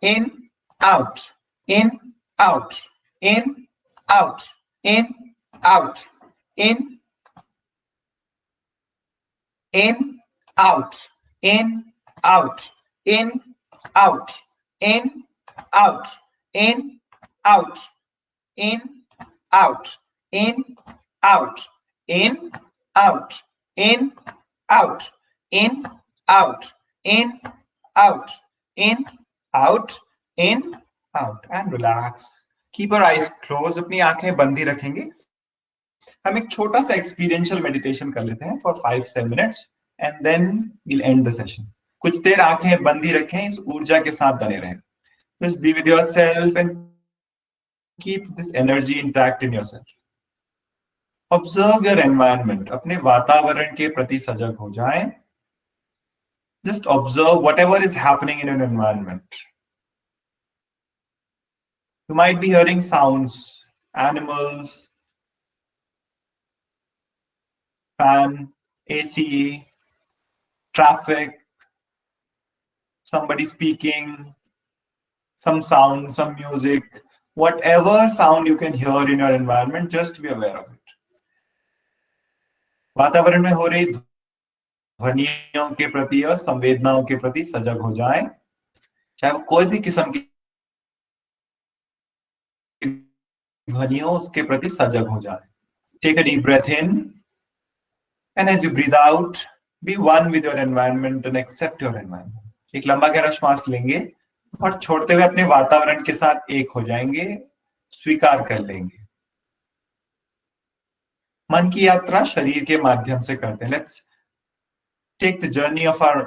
in, out, in, out, in, out, in, out, in, out, in, out, in, out, in, out, in, out, in, out, in, out, in, out, in, out, in, out, in, out, in, out, in, out, and relax. Keep your eyes closed. अपनी आंखें बंद ही रखेंगे. हम एक छोटा सा experiential meditation कर लेते हैं for 5-7 minutes and then we'll end the session. कुछ देर आंखें बंद ही रखें, इस ऊर्जा के साथ बने रहें. Just be with yourself and keep this energy intact in yourself. Observe your environment. अपने वातावरण के प्रति सजग हो जाएं. Just observe whatever is happening in an environment. You might be hearing sounds, animals, fan, AC, traffic, somebody speaking, some sound, some music, whatever sound you can hear in your environment, just be aware of it. वातावरण में हो रही ध्वनियों के प्रति और संवेदनाओं के प्रति सजग हो जाएं, चाहे वो कोई भी किस्म की ध्वनियों उसके प्रति सजग हो जाए. Take a deep breath in, and as you breathe out, be one with your environment and accept your environment. एक लंबा गहरा श्वास लेंगे और छोड़ते हुए अपने वातावरण के साथ एक हो जाएंगे, स्वीकार कर लेंगे. मन की यात्रा शरीर के माध्यम से करते हैं. Let's take the journey of our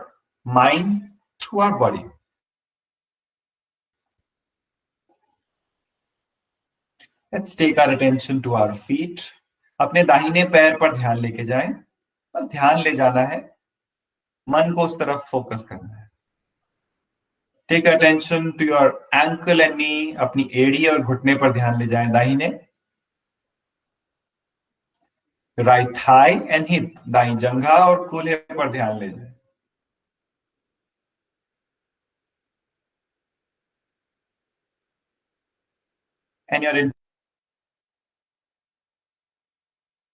mind through our body. Let's take our attention to our feet. अपने दाहिने पैर पर ध्यान लेके जाएं. बस ध्यान ले जाना है, मन को उस तरफ फोकस करना है. Take attention to your ankle and knee. अपनी एड़ी और घुटने पर ध्यान ले जाएं दाहिने. Right thigh and hip. दाईं जंघा और कूल्हे पर ध्यान ले जाएं. And your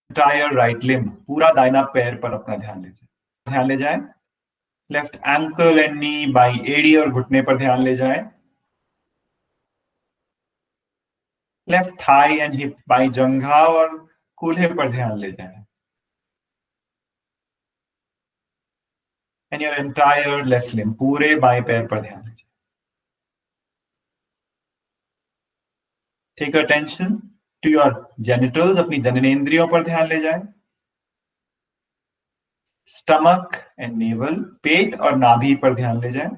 entire right limb. पूरा दाहिना पैर पर अपना ध्यान ले जाएं. ध्यान ले जाएं. Left ankle and knee. बाईं एड़ी और घुटने पर ध्यान ले जाएं. Left thigh and hip. बाईं जंघा और कूल्हे पर ध्यान ले जाएं. And your entire left limb. पूरे बाएं पैर पर ध्यान ले जाएं. Take attention to your genitals. अपनी जननेंद्रियों पर ध्यान ले जाएं. Stomach and navel. पेट और नाभि पर ध्यान ले जाएं.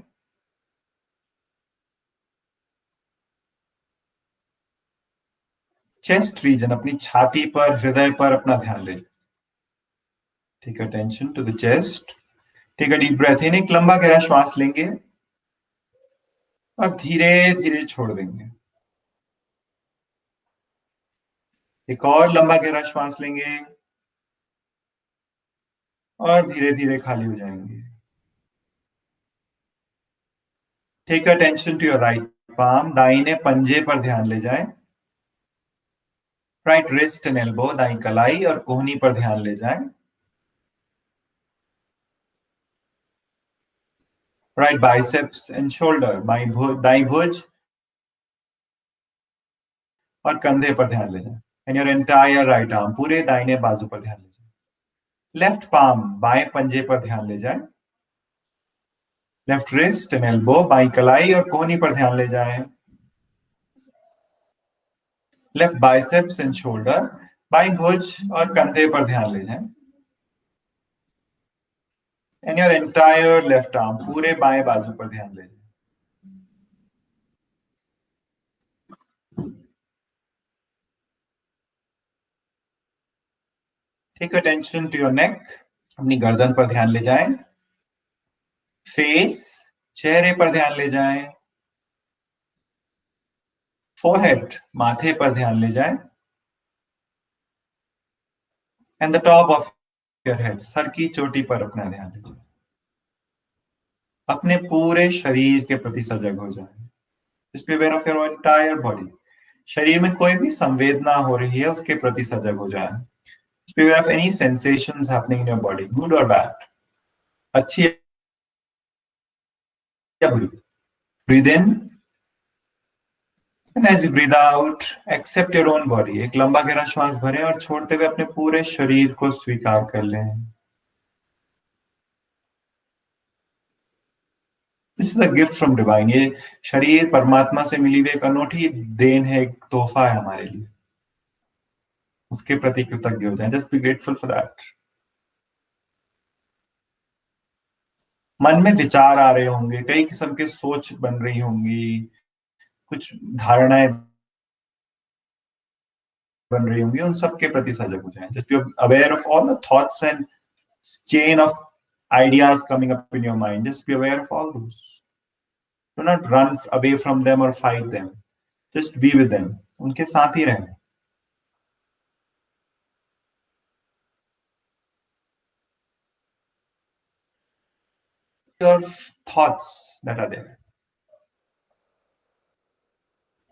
Chest region. अपनी छाती पर, हृदय पर अपना ध्यान ले जाएं. Take attention to the chest. Take a deep breath in. एक लंबा गहरा श्वास लेंगे और धीरे धीरे छोड़ देंगे. एक और लंबा गहरा श्वास लेंगे और धीरे धीरे खाली हो जाएंगे. Take attention to your right palm. दाहिने पंजे पर ध्यान ले जाएं. Right wrist and elbow. दाईं कलाई और कोहनी पर ध्यान ले जाएं. Right biceps and shoulder. दाईं भुज और कंधे पर ध्यान ले जाए। And your entire right arm पूरे दाहिने बाजू पर ध्यान ले जाए। लेफ्ट पाम बाएं पंजे पर ध्यान ले जाए। लेफ्ट रिस्ट एंड एल्बो बाई कलाई और कोहनी पर ध्यान ले जाए। लेफ्ट बाइसेप्स एंड शोल्डर बाई भुज और कंधे पर ध्यान ले जाए। And your entire left arm पूरे बाएं बाजू पर ध्यान ले जाए। Take attention to your neck, अपनी गर्दन पर ध्यान ले जाएं। फेस चेहरे पर ध्यान ले जाएं। फोरहेड माथे पर ध्यान ले जाएं। And the top of your head sir की चोटी पर अपना ध्यान ले जाएं। अपने पूरे शरीर के प्रति सजग हो जाएं। Just be aware of your entire body. शरीर में कोई भी संवेदना हो रही है उसके प्रति सजग हो जाएं। Just be aware of any sensations happening in your body, good or bad. अच्छी या बुरी। Breathe in and as you breathe out, accept your own body. एक लंबा गहरा श्वास भरें और छोड़ते हुए अपने पूरे शरीर को स्वीकार कर लें। This is a gift from divine. ये शरीर परमात्मा से मिली हुई एक अनोखी देन है, एक तोहफा है हमारे लिए। उसके प्रति कृतज्ञ हो जाएं। Just be grateful for that. मन में विचार आ रहे होंगे, कई किस्म के सोच बन रही होंगी, कुछ धारणाएं बन रही होंगी, उन सब के प्रति सजग हो जाएं। Just be aware of all the thoughts and chain of ideas coming up in your mind. Just be aware of all those. Do not run away from them or fight them. Just be with them. उनके साथ ही रहें। Your thoughts that are there.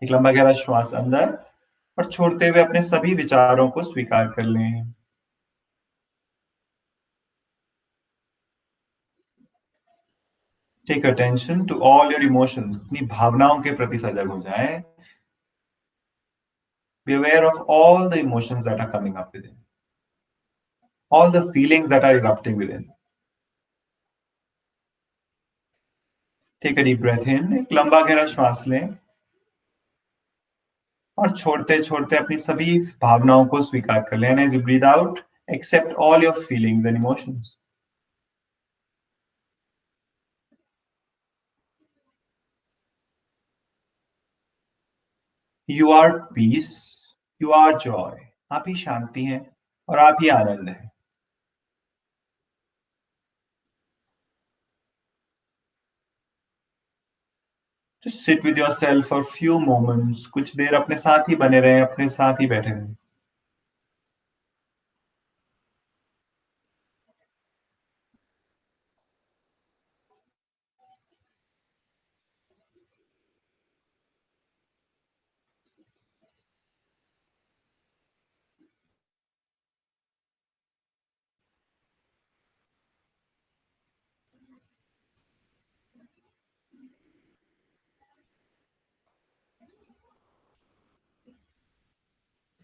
एक लंबा गहरा श्वास अंदर और छोड़ते हुए अपने सभी विचारों को स्वीकार कर लें। Take attention to all your emotions. अपनी भावनाओं के प्रति सजग हो जाएं। Be aware of all the emotions that are coming up within. All the feelings that are erupting within. Take a deep breath in. एक लंबा गहरा श्वास लें और छोड़ते छोड़ते अपनी सभी भावनाओं को स्वीकार कर लें। As you breathe out, accept all your feelings and emotions. You are peace. You are joy. आप ही शांति हैं और आप ही आनंद हैं। Just sit with yourself for few moments. कुछ देर अपने साथ ही बने रहें, अपने साथ ही बैठे रहें।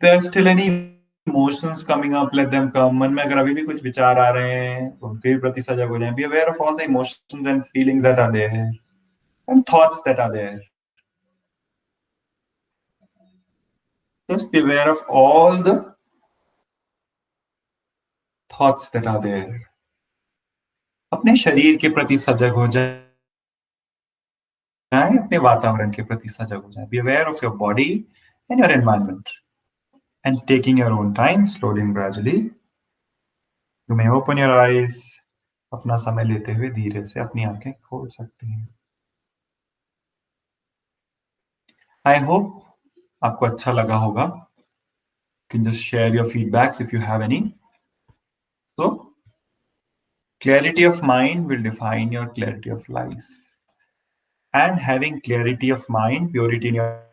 There are still any emotions coming up, let them come. मन में अगर अभी भी कुछ विचार आ रहे हैं तो उनके प्रति सजग हो जाएं। Be aware of all the emotions and feelings that are there and thoughts that are there. Just be aware of all the thoughts that are there. अपने शरीर के प्रति सजग हो जाएं, अपने वातावरण के प्रति सजग हो जाएं। Be aware of your body and your environment. And taking your own time, slowly and gradually, you may open your eyes. अपना समय लेते हुए धीरे से अपनी आंखें खोल सकते हैं। I hope आपको अच्छा लगा होगा। You can just share your feedbacks if you have any. So, clarity of mind will define your clarity of life. And having clarity of mind, purity in your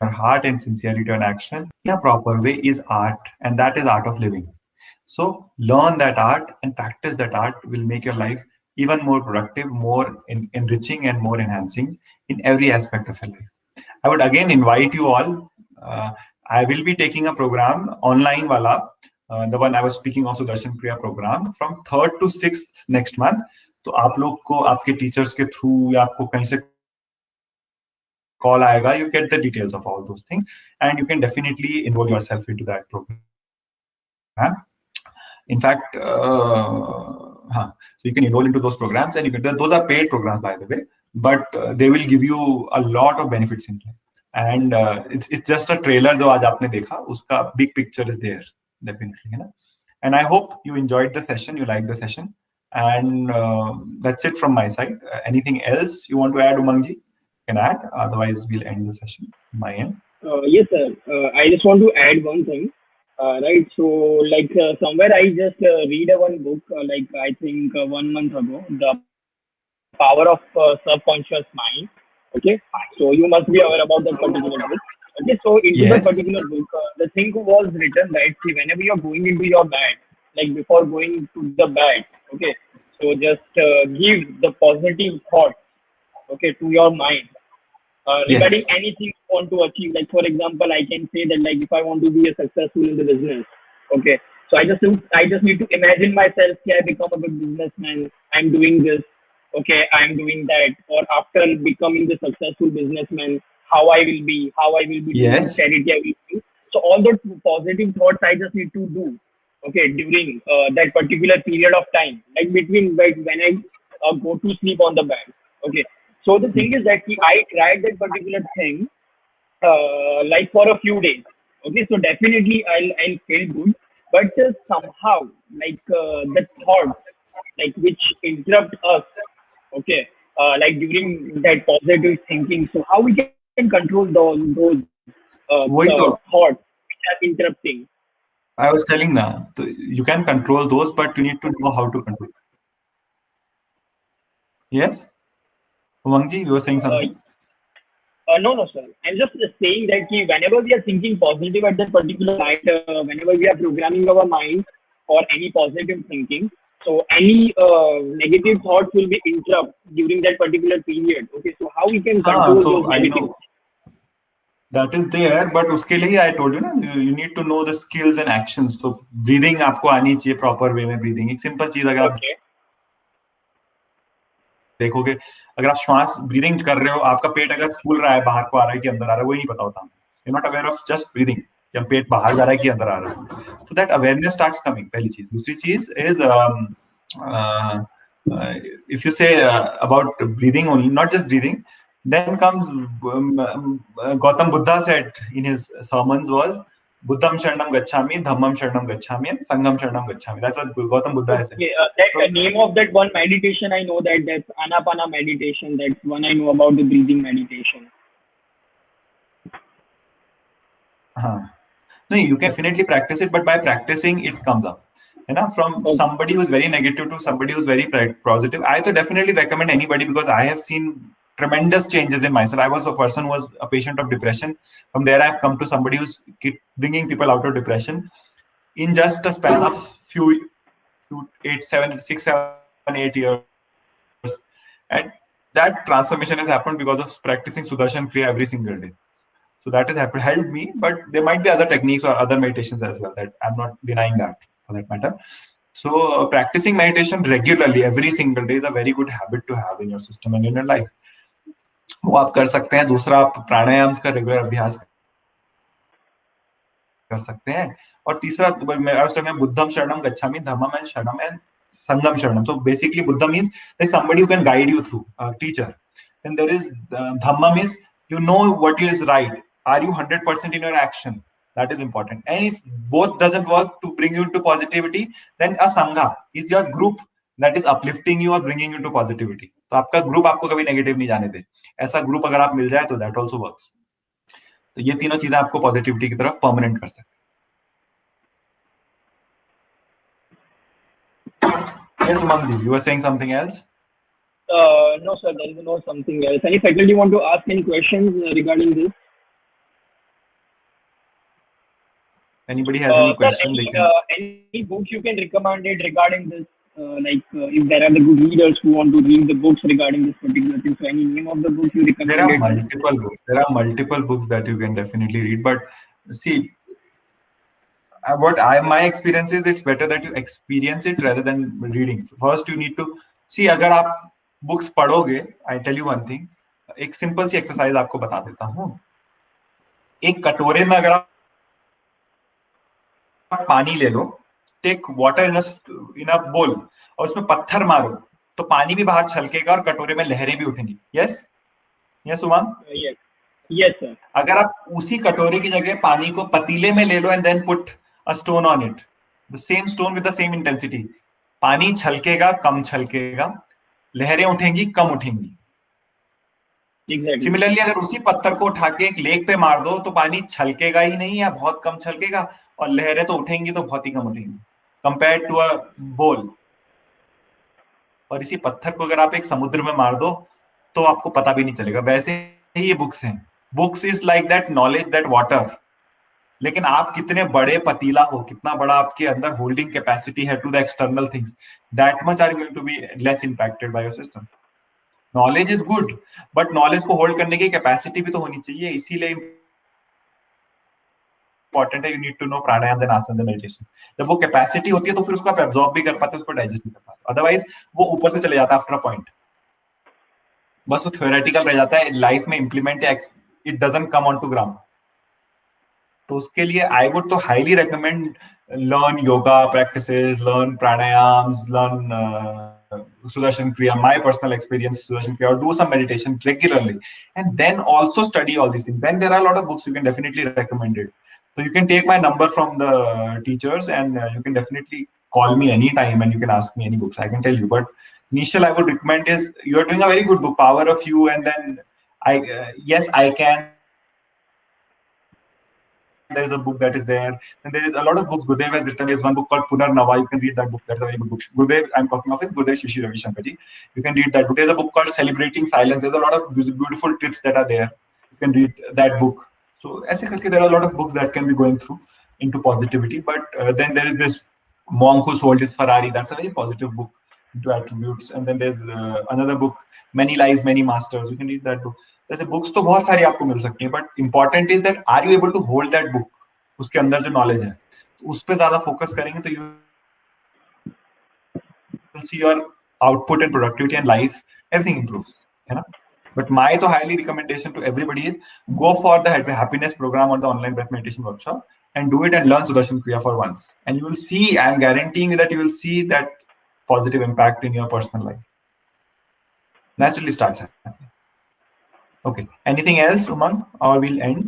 heart and sincerity on action in a proper way is art, and that is art of living. So learn that art and practice that art will make your life even more productive, more enriching and more enhancing in every aspect of your life. I would again invite you all. I will be taking a program online wala, the one I was speaking of, Sudarshan Priya program, from 3rd to 6th next month. तो आप लोग को आपके teachers के through या आपको कहीं से call आएगा, you get the details of all those things, and you can definitely enroll yourself into that program. In fact, so you can enroll into those programs, and you can, those are paid programs, by the way, but they will give you a lot of benefits in life. And it's just a trailer जो आज आपने देखा, उसका big picture is there, definitely, है ना? And I hope you enjoyed the session, you liked the session, and that's it from my side. Anything else you want to add, Umangji? Can add, otherwise we'll end the session my end. Yes, sir. I just want to add one thing. Right. So, like somewhere I just read a one book, like I think 1 month ago, The Power of Subconscious Mind. Okay. So you must be aware about that particular book. Okay. So into that Yes. particular book, the thing was written, right? See, whenever you're going into your bed, like before going to the bed, okay. So just give the positive thoughts, okay, to your mind. Regarding Yes. anything you want to achieve. Like for example, I can say that like if I want to be a successful in the business, okay. So I just need to imagine myself, I become a good businessman. I'm doing this, okay. I'm doing that. Or after becoming the successful businessman, how I will be doing Yes. charity. I will do. So all those positive thoughts I just need to do, okay, during that particular period of time, like between like when I go to sleep on the bed, okay. So the thing is that I tried that particular thing like for a few days. Okay, so definitely I'll feel good, but somehow like the thoughts like which interrupt us. Okay, like during that positive thinking. So how we can control those वही तो thoughts which are interrupting? I was telling now, you can control those, but you need to know how to control. Yes, Umangji, you were saying something. No, sir. I'm just saying that whenever we are thinking positive at that particular night, whenever we are programming our mind for any positive thinking, so any negative thoughts will be interrupted during that particular period. Okay, so how we can control So those I negative? know that is there, but उसके लिए I told you ना, you need to know the skills and actions. So breathing आपको आनी चाहिए proper way में breathing. एक simple चीज अगर आप Okay. देखोगे, अगर आप श्वास ब्रीदिंग कर रहे हो, आपका पेट अगर फूल रहा है, बाहर को आ रहा है कि अंदर आ रहा है, वो ही नहीं पता होता. You're not aware of just breathing. जब पेट बाहर जा रहा है कि अंदर आ रहा है. So that awareness starts coming. पहली चीज. दूसरी चीज is if you say about breathing only, not just breathing, then comes Gautam Buddha said in his sermons was Buddham Sharanam Gacchami, Dhammam Sharanam Gacchami, and Sangham Sharanam Gacchami. That's what Gautam Buddha has said. Okay, that name of that one meditation I know that's Anapana meditation. That's one I know about the breathing meditation. No, you can definitely practice it, but by practicing, it comes up. From somebody who's very negative to somebody who's very positive, I would definitely recommend anybody, because I have seen tremendous changes in myself. I was a person who was a patient of depression. From there, I've come to somebody who's bringing people out of depression in just a span of few 8 years. And that transformation has happened because of practicing Sudarshan Kriya every single day. So that has helped me, but there might be other techniques or other meditations as well, that I'm not denying that, for that matter. So practicing meditation regularly every single day is a very good habit to have in your system and in your life. वो आप कर सकते हैं. दूसरा, आप प्राणायाम का regular अभ्यास कर सकते हैं. और तीसरा, I was talking about Buddham Sharanam Gacchami, Dhammam and Sharanam, and Sangham Sharanam. So basically, Buddha means there's somebody who can guide you through, a teacher. Then there is Dhamma means you know what is right. Are you 100% in your action? That is important. And if both doesn't work to bring you to positivity, then a Sangha is your group that is uplifting you or bringing you to positivity. तो आपका group आपको कभी negative नहीं जाने दे. ऐसा group अगर आप मिल जाए तो that also works. तो ये तीनों चीजें आपको पॉजिटिविटी की तरफ परमानेंट कर सकते. Yes, Umangji, you were saying something else? No, sir, there is no something else. Any faculty want to ask any questions regarding this? Anybody has any question? Sir, any book you can recommend it regarding this if there are the good readers who want to read the books regarding this particular thing. So any name of the book you There are recommended? multiple books. There are multiple books that you can definitely read. But see, what my experience is, it's better that you experience it rather than reading. First, you need to see. अगर आप books पढ़ोगे, I tell you one thing. एक simple सी exercise आपको बता देता हूँ. एक कटोरे में अगर आप पानी ले लो, टेक वाटर इन अ बोल और उसमें पत्थर मारो, तो पानी भी बाहर छलकेगा और कटोरे में लहरें भी उठेंगी. यस यस उमंग. Yes, yes, sir. अगर आप उसी कटोरे की जगह पानी को पतीले में ले लो and then put a stone on it, the same stone with the same intensity, पानी छलकेगा, कम छलकेगा, लहरें उठेंगी, कम उठेंगी. Exactly. सिमिलरली अगर उसी पत्थर को उठा के एक लेक पे मार दो तो पानी छलकेगा ही नहीं या बहुत कम छलकेगा, और लहरें तो उठेंगी तो बहुत ही कम उठेंगी कंपेयर टू अ बोल. और इसी पत्थर को अगर आप एक समुद्र में मार दो तो आपको पता भी नहीं चलेगा. वैसे ही ये बुक्स हैं. Books is like that knowledge, that water. लेकिन आप कितने बड़े पतीला हो, कितना बड़ा आपके अंदर होल्डिंग कैपेसिटी है to the external things, that much are going to be less impacted by your system. Knowledge is good, but knowledge को होल्ड करने की कैपेसिटी भी तो होनी चाहिए. इसीलिए इंपॉर्टेंट है, you need to know pranayama and asana and meditation. जब वो कैपेसिटी होती है तो फिर उसको आप एब्जॉर्ब भी कर पाते हो, उसको डाइजेस्ट भी कर पाते हो. अदरवाइज वो ऊपर से चले जाता है आफ्टर अ पॉइंट. बस वो थ्योरेटिकल रह जाता है, लाइफ में implement, it doesn't come on to ground. तो उसके लिए आई वुड तो highly recommend learn yoga practices, learn pranayams, learn Sudarshan Kriya, my personal experience Sudarshan Kriya, or do some meditation regularly, and then also study all these things. Then there are a lot of books you can definitely recommend it. So you can take my number from the teachers, and you can definitely call me anytime and you can ask me any books. I can tell you. But initial I would recommend is, you are doing a very good book, Power of You, and then yes, I can. There is a book that is there, and there is a lot of books Gurudev has written. There's one book called Punar Nava. You can read that book. That's a very good book. Gurudev, I'm talking of it, Gurudev Shishi Ravi Shankar ji. You can read that book. There's a book called Celebrating Silence. There's a lot of beautiful tips that are there. You can read that book. So ऐसे करके there are a lot of books that can be going through into positivity. But then there is this Monk Who Sold His Ferrari. That's a very positive book into attributes. And then there's another book, Many Lies, Many Masters. You can read that book. जैसे books तो बहुत सारी आपको मिल सकती है, but important is that are you able to hold that book. उसके अंदर जो नॉलेज है, तो उस पर ज्यादा फोकस करेंगे तो you will see your output and productivity and life, everything improves, है ना. बट माय तो highly recommendation to everybody is, go for the happiness program और the online breath meditation workshop and do it and learn Sudarshan Kriya for once, and you will see, I am guaranteeing that you will see that positive impact in your personal life naturally starts happening. Okay. Anything else, Umang, or we'll end?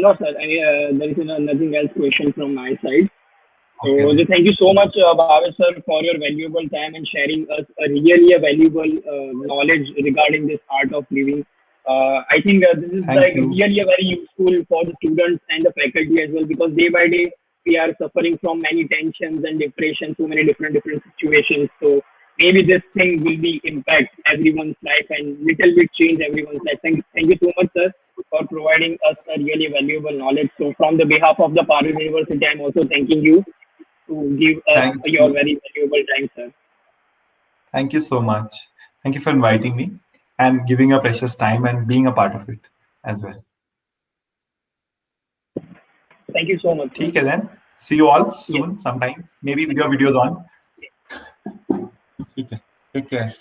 No, sir. There is nothing else question from my side. So Okay. thank you so much, Bhavesh sir, for your valuable time and sharing us a valuable knowledge regarding this art of living. I think this is Thank you. really a very useful for the students and the faculty as well, because day by day we are suffering from many tensions and depression, so many different situations. So maybe this thing will be impact everyone's life and little bit change everyone's life. Thank you so much, sir, for providing us a really valuable knowledge. So from the behalf of the Parul University, I'm also thanking you to give us Thank your you. very valuable time, sir. Thank you so much. Thank you for inviting me and giving your precious time and being a part of it as well. Thank you so much, sir. ठीक है then. See you all soon sometime. Maybe with your videos on. ठीक है. Take care.